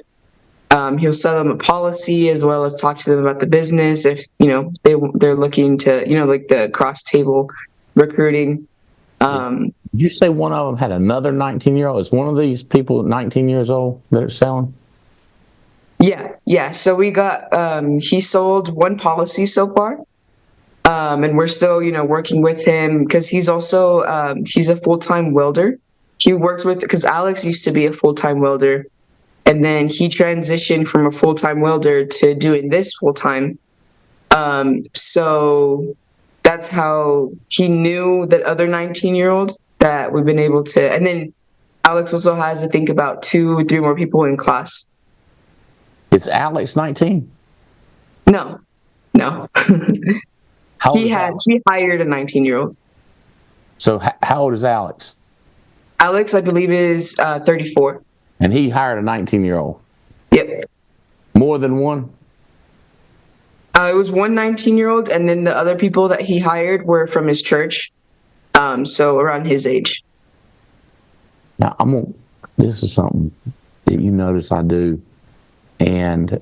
He'll sell them a policy as well as talk to them about the business if, they're looking to, like the cross table recruiting. Did you say one of them had another 19-year-old? Is one of these people 19 years old that are selling? Yeah. So we got, he sold one policy so far. And we're still, working with him because he's also, he's a full-time welder. He works because Alex used to be a full-time welder and then he transitioned from a full-time welder to doing this full-time. So that's how he knew that other 19-year-old that we've been able to, and then Alex also has to think about 2 or 3 more people in class. Is Alex 19? No. How old He hired a 19-year-old. So how old is Alex? Alex, I believe, is 34. And he hired a 19-year-old. Yep. More than one? It was one 19-year-old, and then the other people that he hired were from his church, so around his age. Now, I'm this is something that you notice I do. And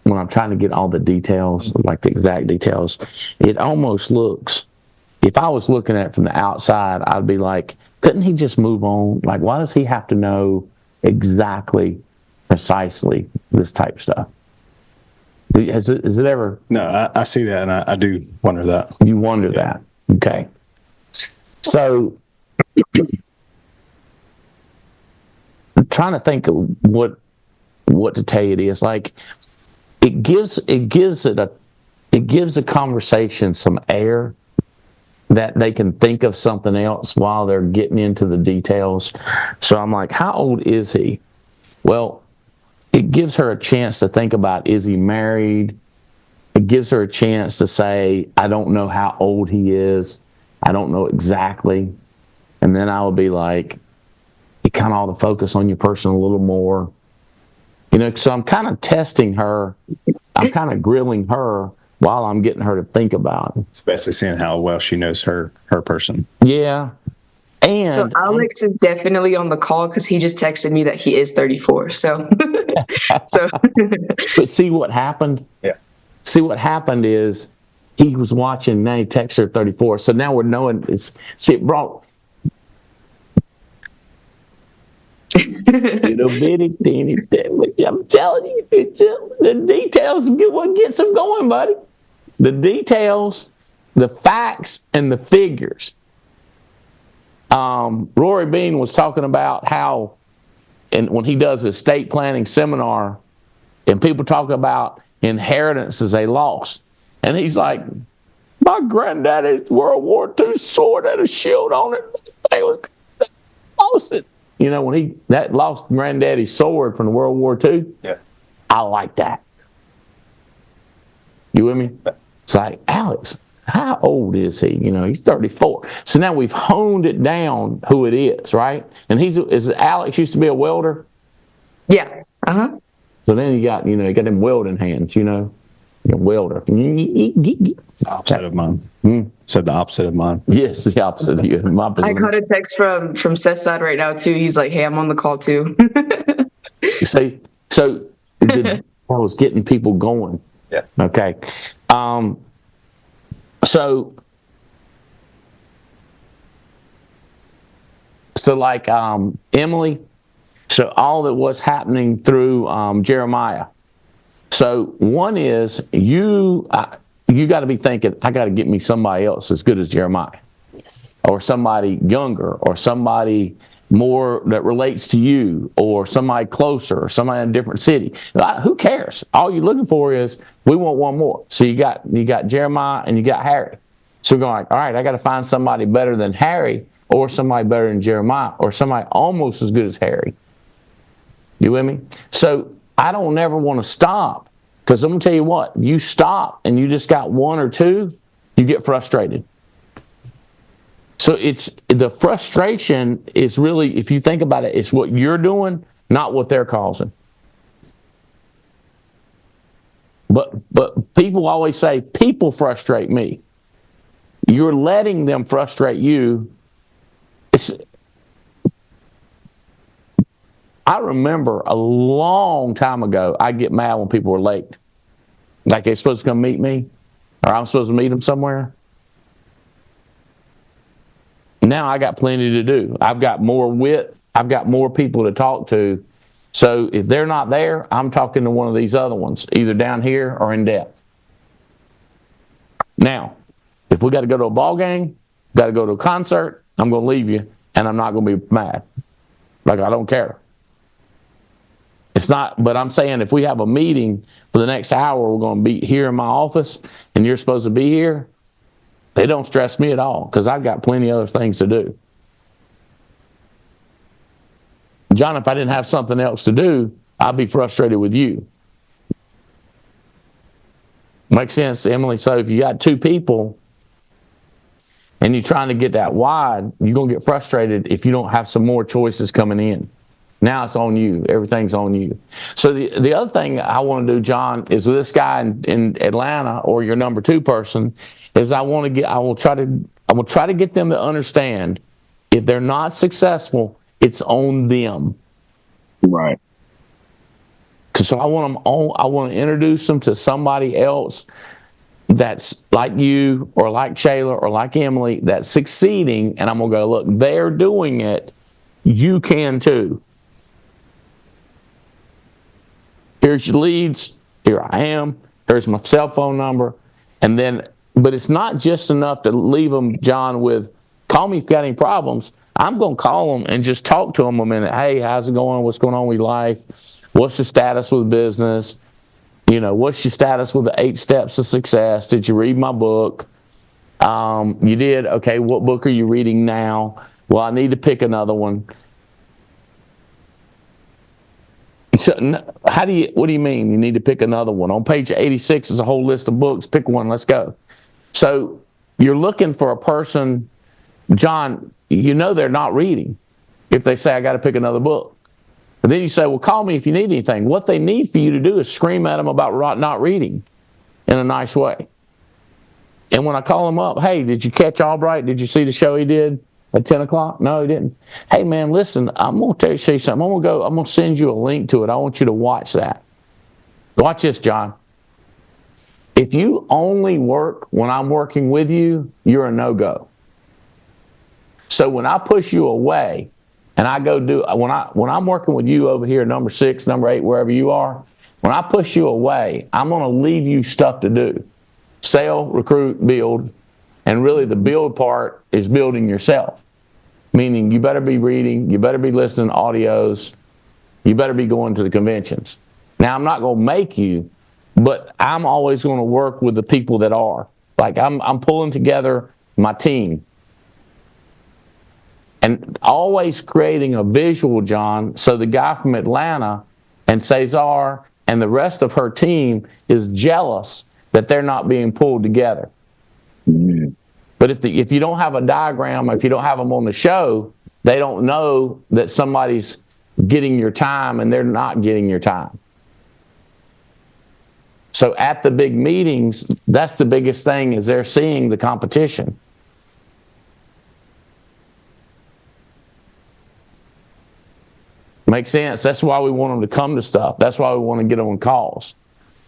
when I'm trying to get all the details, like the exact details, it almost looks, if I was looking at it from the outside, I'd be like, couldn't he just move on? Like, why does he have to know exactly, precisely this type of stuff? Is it ever? No, I see that, and I do wonder that. You wonder that. Okay. So, I'm trying to think of what to tell you it is. Like, it gives a conversation some air that they can think of something else while they're getting into the details. So I'm like, how old is he? Well, it gives her a chance to think about, is he married? It gives her a chance to say, I don't know how old he is. I don't know exactly. And then I would be like, you kind of ought to focus on your person a little more. You know, so I'm kind of testing her. I'm kind of grilling her while I'm getting her to think about it. Especially seeing how well she knows her person. Yeah. And So Alex is definitely on the call because he just texted me that he is 34. So, but see what happened? Yeah. See what happened is he was watching, now he texts her 34. So now we're knowing it brought little bitty teeny. I'm telling you, the details what gets them going, buddy. The details, the facts, and the figures. Rory Bean was talking about how, and when he does his estate planning seminar, and people talk about inheritance as a loss, and he's like, my granddaddy's World War II sword had a shield on it. They lost it. You know, when that lost granddaddy's sword from World War II. Yeah. I like that. You with me? It's like, Alex, how old is he? You know, he's 34. So now we've honed it down who it is, right? And Alex used to be a welder. yeah. Uh-huh. So then you got them welding hands, you're a welder. Opposite of mine. Said the opposite of mine. Yes, the opposite of you. I got a text from Seth's side right now too. He's like, hey, I'm on the call too. You see, so I was getting people going. Yeah. Okay. So like Emily, so all that was happening through Jeremiah. So one is you got to be thinking, I got to get me somebody else as good as Jeremiah. Yes. Or somebody younger, or somebody more that relates to you, or somebody closer, or somebody in a different city. Who cares? All you're looking for is, we want one more. So you got Jeremiah and you got Harry. So we're going like, all right, I got to find somebody better than Harry, or somebody better than Jeremiah, or somebody almost as good as Harry. You with me? So I don't ever want to stop, because I'm going to tell you what, you stop and you just got one or two, you get frustrated. So the frustration is really, if you think about it, it's what you're doing, not what they're causing. But people always say, people frustrate me. You're letting them frustrate you. I remember a long time ago, I get mad when people were late. Like they're supposed to come meet me, or I'm supposed to meet them somewhere. Now I got plenty to do. I've got more wit. I've got more people to talk to. So if they're not there, I'm talking to one of these other ones, either down here or in depth. Now, if we got to go to a ball game, got to go to a concert, I'm going to leave you, and I'm not going to be mad. Like, I don't care. It's not, but I'm saying if we have a meeting for the next hour, we're going to be here in my office, and you're supposed to be here, they don't stress me at all, because I've got plenty of other things to do. John, if I didn't have something else to do, I'd be frustrated with you. Makes sense, Emily? So if you got two people and you're trying to get that wide, you're going to get frustrated if you don't have some more choices coming in. Now it's on you. Everything's on you. So the other thing I want to do, John, is with this guy in Atlanta, or your number two person, is I will try to get them to understand If they're not successful, it's on them. Right. So I want to introduce them to somebody else that's like you or like Shayla or like Emily that's succeeding, and I'm going to go, look, they're doing it. You can too. Here's your leads. Here I am. Here's my cell phone number. And then, but it's not just enough to leave them, John, with call me if you've got any problems. I'm going to call them and just talk to them a minute. Hey, how's it going? What's going on with your life? What's the status with business? You know, what's your status with the 8 steps of success? Did you read my book? You did? Okay, what book are you reading now? Well, I need to pick another one. So, what do you mean you need to pick another one? On page 86 is a whole list of books. Pick one, let's go. So you're looking for a person, John, you know they're not reading if they say, I got to pick another book. And then you say, well, call me if you need anything. What they need for you to do is scream at them about not reading in a nice way. And when I call them up, hey, did you catch Albright? Did you see the show he did at 10 o'clock? No, he didn't. Hey, man, listen, I'm going to tell you something. I'm going to send you a link to it. I want you to watch that. Watch this, John. If you only work when I'm working with you, you're a no-go. So when I push you away, and I go do when I'm working with you over here, number 6, number 8, wherever you are, when I push you away, I'm going to leave you stuff to do. Sell, recruit, build. And really the build part is building yourself. Meaning you better be reading, you better be listening to audios, you better be going to the conventions. Now I'm not going to make you, but I'm always going to work with the people that are. Like I'm pulling together my team. And always creating a visual, John, so the guy from Atlanta and Cesar and the rest of her team is jealous that they're not being pulled together. Mm-hmm. But if you don't have a diagram, if you don't have them on the show, they don't know that somebody's getting your time and they're not getting your time. So at the big meetings, that's the biggest thing is they're seeing the competition. Make sense? That's why we want them to come to stuff. That's why we want to get them on calls.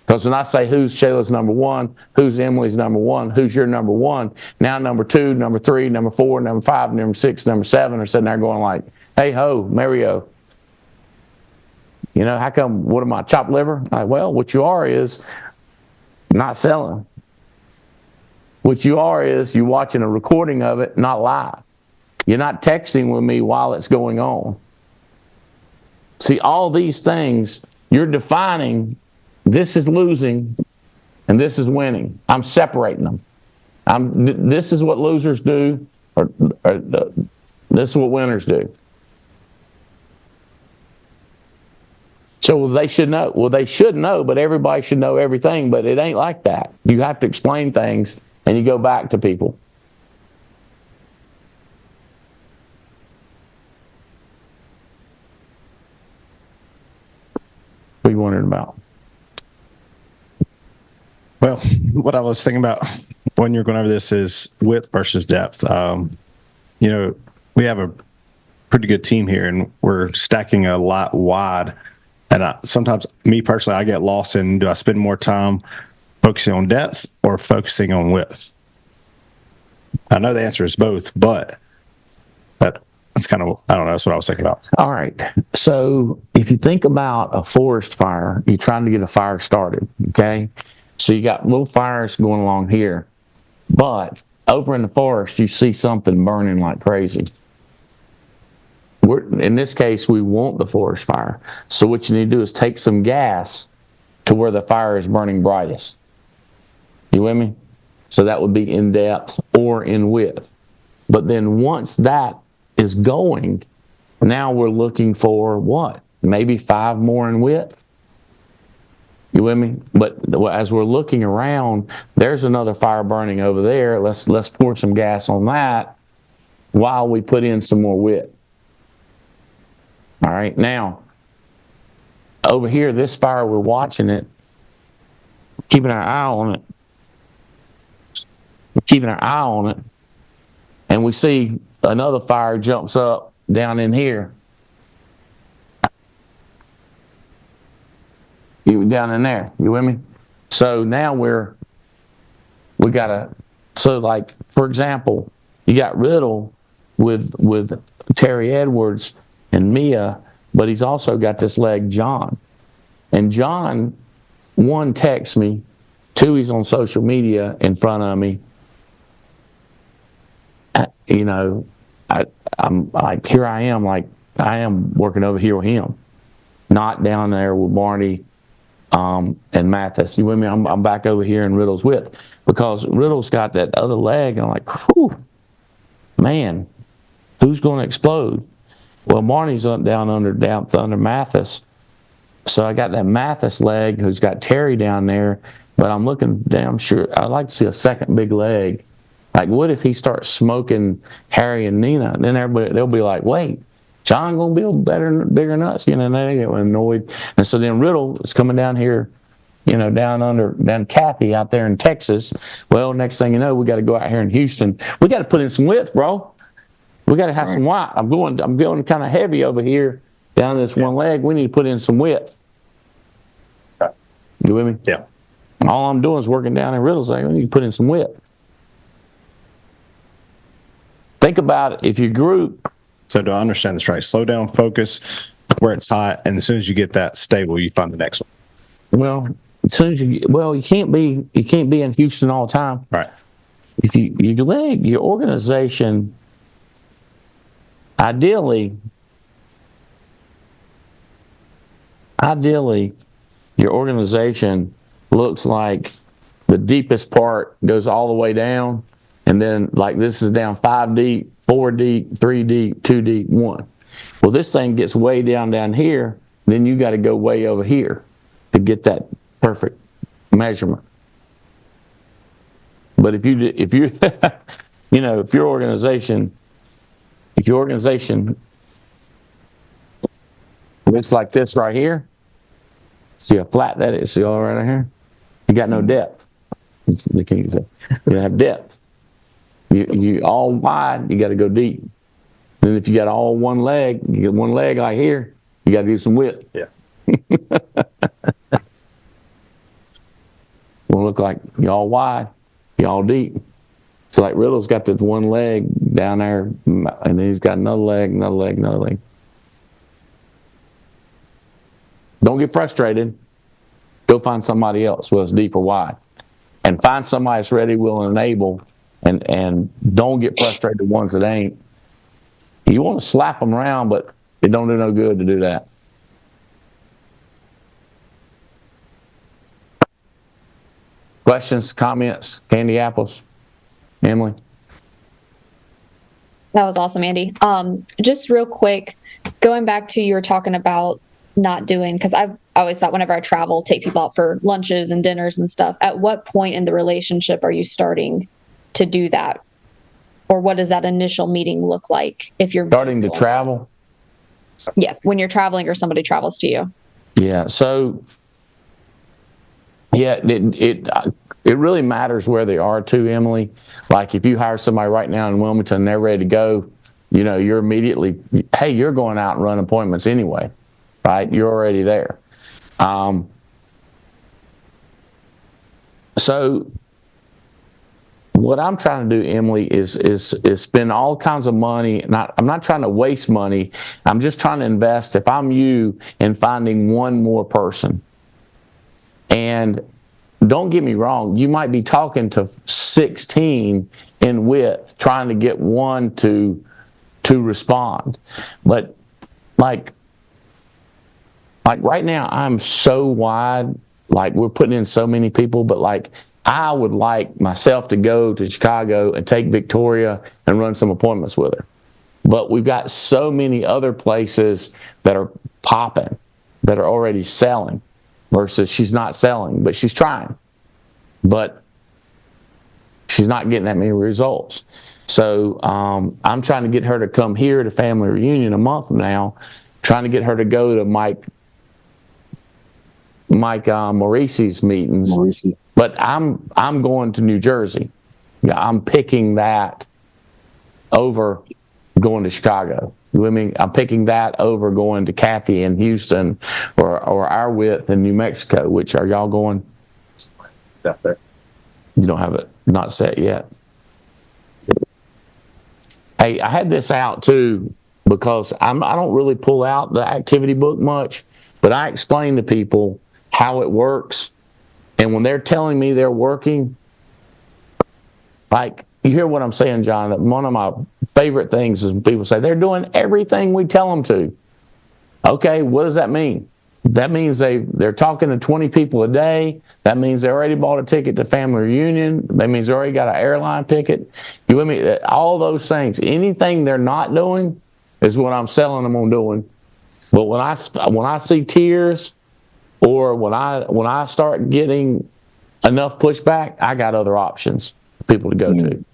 Because when I say who's Shayla's number 1, who's Emily's number 1, who's your number 1, now number 2, number 3, number 4, number 5, number 6, number 7 are sitting there going like, hey ho, Mario. You know, how come, what am I, chopped liver? Like, well, what you are is not selling. What you are is you watching a recording of it, not live. You're not texting with me while it's going on. See, all these things, you're defining this is losing and this is winning. I'm separating them. This is what losers do, or this is what winners do. So they should know. Well, they should know, but everybody should know everything, but it ain't like that. You have to explain things, and you go back to people. What are you wondering about? Well, what I was thinking about when you're going over this is width versus depth. You know, we have a pretty good team here, and we're stacking a lot wide. And sometimes, me personally, I get lost in, do I spend more time focusing on depth or focusing on width? I know the answer is both, but that's kind of, I don't know, that's what I was thinking about. All right. So if you think about a forest fire, you're trying to get a fire started, okay? So you got little fires going along here, but over in the forest, you see something burning like crazy. In this case, we want the forest fire. So what you need to do is take some gas to where the fire is burning brightest. You with me? So that would be in depth or in width. But then once that is going, now we're looking for what? Maybe 5 more in width? You with me? But as we're looking around, there's another fire burning over there. Let's pour some gas on that while we put in some more width. All right, now, over here, this fire, we're watching it, keeping our eye on it, and we see another fire jumps up down in here. You down in there, you with me? So now we gotta, so like, for example, you got Riddle with Terry Edwards and Mia, but he's also got this leg, John. And John, one, texts me, two, he's on social media in front of me. I'm like, here I am, like, I am working over here with him, not down there with Barney and Mathis. You with me? I'm back over here in Riddle's with, because Riddle's got that other leg, and I'm like, whew, man, who's going to explode? Well, Barney's down under Mathis. So I got that Mathis leg who's got Terry down there, but I'm looking damn sure. I'd like to see a second big leg. Like, what if he starts smoking Harry and Nina? Then they'll be like, wait, John gonna build bigger than us, you know? And they get annoyed. And so then Riddle is coming down here, down Kathy out there in Texas. Well, next thing you know, we got to go out here in Houston. We got to put in some width, bro. We got to have some width. I'm going kind of heavy over here down this one leg. We need to put in some width. You with me? Yeah. All I'm doing is working down in Riddle's leg. We need to put in some width. Think about it. If your group. So do I understand this right? Slow down, focus where it's hot, and as soon as you get that stable, you find the next one. Well, as soon as you can't be in Houston all the time. Right. If your organization, ideally, your organization looks like the deepest part goes all the way down, and then like this is down 5 deep, 4 deep, 3 deep, 2 deep, 1. Well, this thing gets way down here, then you got to go way over here to get that perfect measurement. But if your organization looks like this right here, see how flat that is, see all right here? You got no depth. You don't have depth. You all wide, you got to go deep. And if you got all one leg, you get one leg like here, you got to do some width. Yeah. Won't look like you all wide, you all deep. So like Riddle's got this one leg down there, and then he's got another leg. Don't get frustrated. Go find somebody else, whether it's deep or wide. And find somebody that's ready, willing, and able, and don't get frustrated with ones that ain't. You want to slap them around, but it don't do no good to do that. Questions, comments, candy apples? Emily? That was awesome, Andy. Just real quick, going back to you were talking about not doing, because I've always thought whenever I travel, take people out for lunches and dinners and stuff. At what point in the relationship are you starting to do that? Or what does that initial meeting look like if you're starting to travel? Yeah, when you're traveling or somebody travels to you. Yeah, so yeah, it really matters where they are too, Emily. Like if you hire somebody right now in Wilmington and they're ready to go, you're immediately, hey, you're going out and run appointments anyway, right? You're already there. So what I'm trying to do, Emily, is spend all kinds of money. I'm not trying to waste money. I'm just trying to invest, if I'm you, in finding one more person. And don't get me wrong, you might be talking to 16 in width, trying to get one to respond. But like right now, I'm so wide, like we're putting in so many people, but like I would like myself to go to Chicago and take Victoria and run some appointments with her. But we've got so many other places that are popping, that are already selling, versus she's not selling, but she's trying. But she's not getting that many results. So I'm trying to get her to come here to family reunion a month from now, trying to get her to go to Mike Maurice's meetings. But I'm going to New Jersey. I'm picking that over going to Chicago. You with me? I'm picking that over going to Kathy in Houston or our width in New Mexico. Which are y'all going? Out there. You don't have it not set yet. Hey, I had this out too because I don't really pull out the activity book much, but I explain to people how it works. And when they're telling me they're working, like, you hear what I'm saying, John, that one of my favorite things is when people say they're doing everything we tell them to. Okay, what does that mean? That means they're talking to 20 people a day. That means they already bought a ticket to family reunion. That means they already got an airline ticket. You with me? All those things. Anything they're not doing is what I'm selling them on doing. But when I see tears, or when I start getting enough pushback, I got other options for people to go to.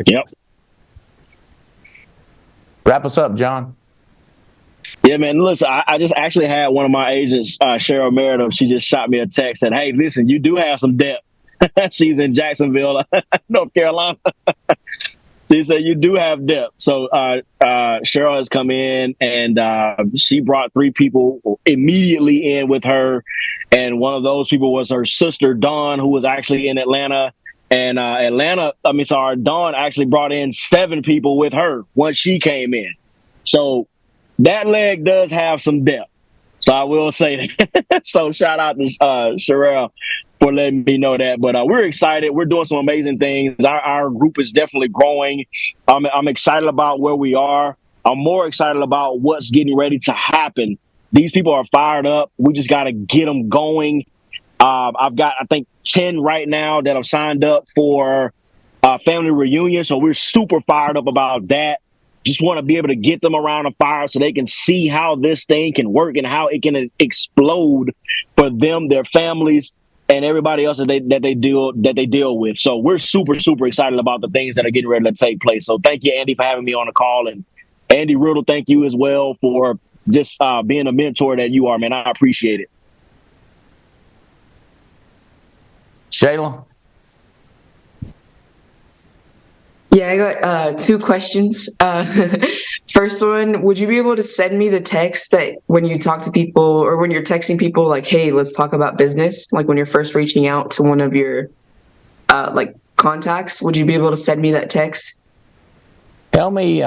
Yep. Wrap us up, John. Yeah, man. Listen, I just actually had one of my agents, Cheryl Meredith. She just shot me a text, said, "Hey, listen, you do have some depth." She's in Jacksonville, North Carolina. She said, "You do have depth." So Cheryl has come in, and she brought 3 people immediately in with her. And one of those people was her sister, Dawn, who was actually in Atlanta. And Dawn actually brought in 7 people with her once she came in. So that leg does have some depth. So I will say that. So shout out to Sherelle for letting me know that. But we're excited. We're doing some amazing things. Our group is definitely growing. I'm excited about where we are. I'm more excited about what's getting ready to happen. These people are fired up. We just got to get them going. I've got, I think, 10 right now that have signed up for family reunion. So we're super fired up about that. Just want to be able to get them around a fire so they can see how this thing can work and how it can explode for them, their families, and everybody else that they deal with. So we're super, super excited about the things that are getting ready to take place. So thank you, Andy, for having me on the call. And Andy Riddle, thank you as well for just being a mentor that you are, man. I appreciate it. Shayla? Yeah, I got 2 questions. First one, would you be able to send me the text that when you talk to people or when you're texting people like, hey, let's talk about business, like when you're first reaching out to one of your contacts, would you be able to send me that text? Tell me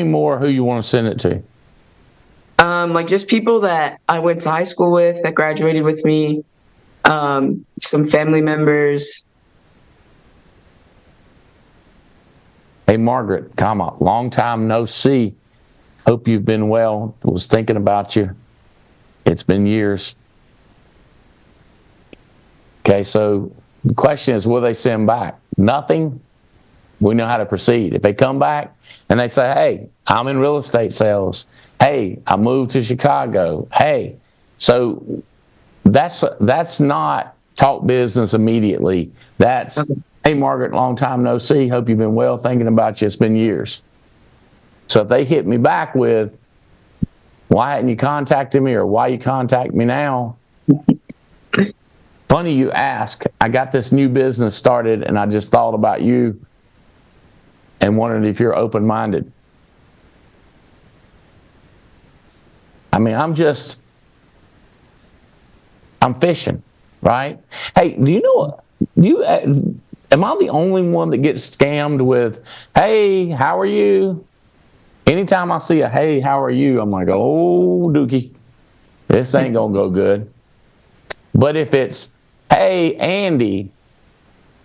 more who you want to send it to. Like just people that I went to high school with, that graduated with me, some family members. Hey, Margaret, long time no see. Hope you've been well. Was thinking about you. It's been years. Okay, so the question is, will they send back? Nothing? We know how to proceed. If they come back and they say, hey, I'm in real estate sales. Hey, I moved to Chicago. Hey, so that's not talk business immediately. That's, hey, Margaret, long time no see. Hope you've been well. Thinking about you. It's been years. So if they hit me back with, why hadn't you contacted me, or why you contact me now? Funny you ask. I got this new business started and I just thought about you and wondered if you're open-minded. I mean, I'm fishing, right? Hey, do you know, am I the only one that gets scammed with, hey, how are you? Anytime I see a, hey, how are you? I'm like, oh, Dookie, this ain't gonna go good. But if it's, hey, Andy,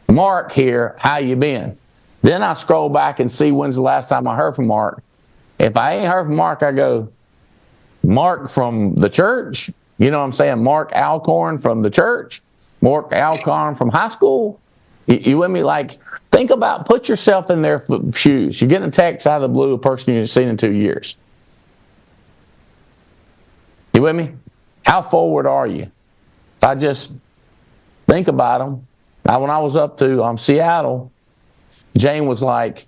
Mark here, how you been? Then I scroll back and see when's the last time I heard from Mark. If I ain't heard from Mark, I go, Mark from the church? You know what I'm saying? Mark Alcorn from the church? Mark Alcorn from high school? You with me? Like, think about, put yourself in their shoes. You're getting a text out of the blue, a person you've seen in 2 years. You with me? How forward are you? If I just think about them. Now, when I was up to Seattle, Jane was like,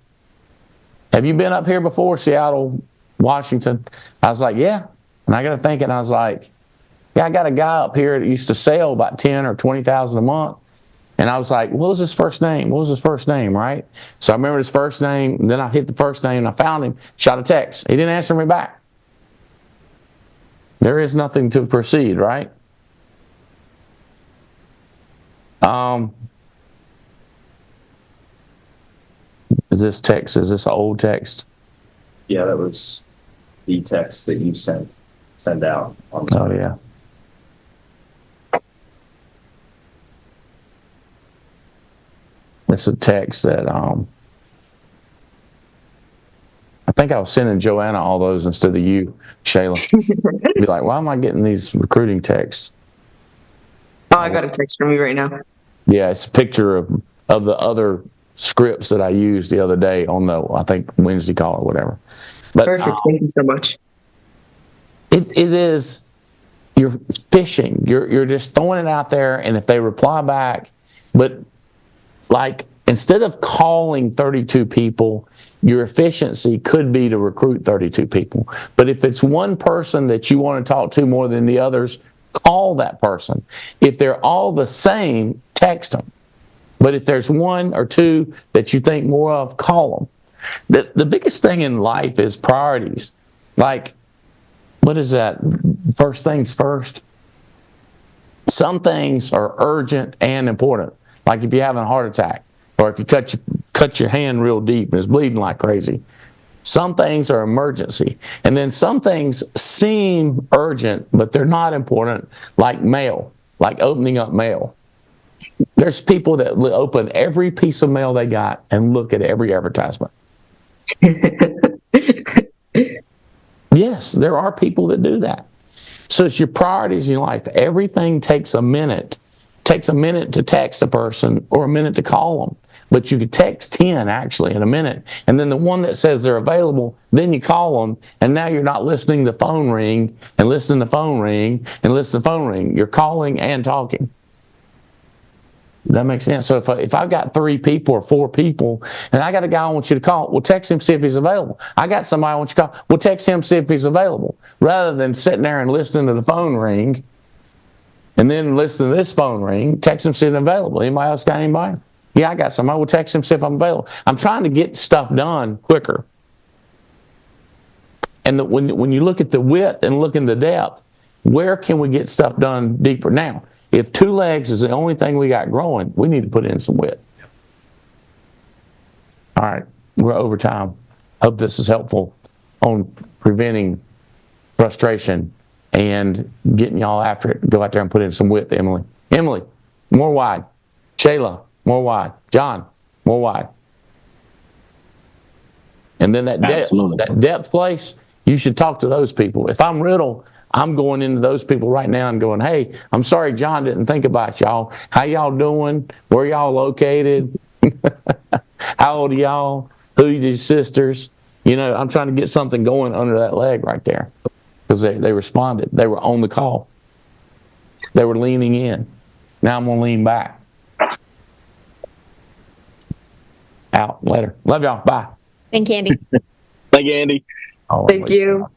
have you been up here before, Seattle, Washington? I was like, yeah. And I got to thinking, I was like, Yeah, I got a guy up here that used to sell about 10 or 20,000 a month. And I was like, what was his first name? What was his first name, right? So I remember his first name, and then I hit the first name, and I found him, shot a text. He didn't answer me back. There is nothing to proceed, right? Is this an old text? Yeah, that was the text that you sent out. Oh, yeah. It's a text that I think I was sending Joanna all those instead of you, Shayla. Be like, why am I getting these recruiting texts? Oh, I got a text from you right now. Yeah, it's a picture of the other scripts that I used the other day on the, I think, Wednesday call or whatever. But, Perfect. Thank you so much. It is, you're fishing. You're just throwing it out there, and if they reply back, but like, instead of calling 32 people, your efficiency could be to recruit 32 people. But if it's one person that you want to talk to more than the others, call that person. If they're all the same, text them. But if there's one or two that you think more of, call them. The biggest thing in life is priorities. Like, what is that? First things first. Some things are urgent and important. Like if you're having a heart attack, or if you cut your hand real deep and it's bleeding like crazy. Some things are emergency. And then some things seem urgent, but they're not important, like mail, like opening up mail. There's people that open every piece of mail they got and look at every advertisement. Yes, there are people that do that. So it's your priorities in your life. Everything takes a minute. It takes a minute to text a person or a minute to call them. But you could text 10 actually in a minute. And then the one that says they're available, then you call them. And now you're not listening to the phone ring and listening to the phone ring and listening to the phone ring. You're calling and talking. Does that make sense? So if I've got 3 people or 4 people and I got a guy I want you to call, well, text him, see if he's available. I got somebody I want you to call, well, text him, see if he's available. Rather than sitting there and listening to the phone ring and then listening to this phone ring, text him, see if he's available. Anybody else got anybody? Yeah, I got somebody. We'll text him, see if I'm available. I'm trying to get stuff done quicker. And when you look at the width and look in the depth, where can we get stuff done deeper? Now, if 2 legs is the only thing we got growing, we need to put in some width. All right, we're over time. Hope this is helpful on preventing frustration and getting y'all after it. Go out there and put in some width, Emily. Emily, more wide. Shayla, more wide. John, more wide. And then that depth place, you should talk to those people. If I'm Riddle, I'm going into those people right now and going, hey, I'm sorry John didn't think about y'all. How y'all doing? Where y'all located? How old are y'all? Who are your sisters? You know, I'm trying to get something going under that leg right there. Because they responded. They were on the call. They were leaning in. Now I'm going to lean back. Out. Later. Love y'all. Bye. Thank you, Andy. Thank you, Andy. Oh, Thank you.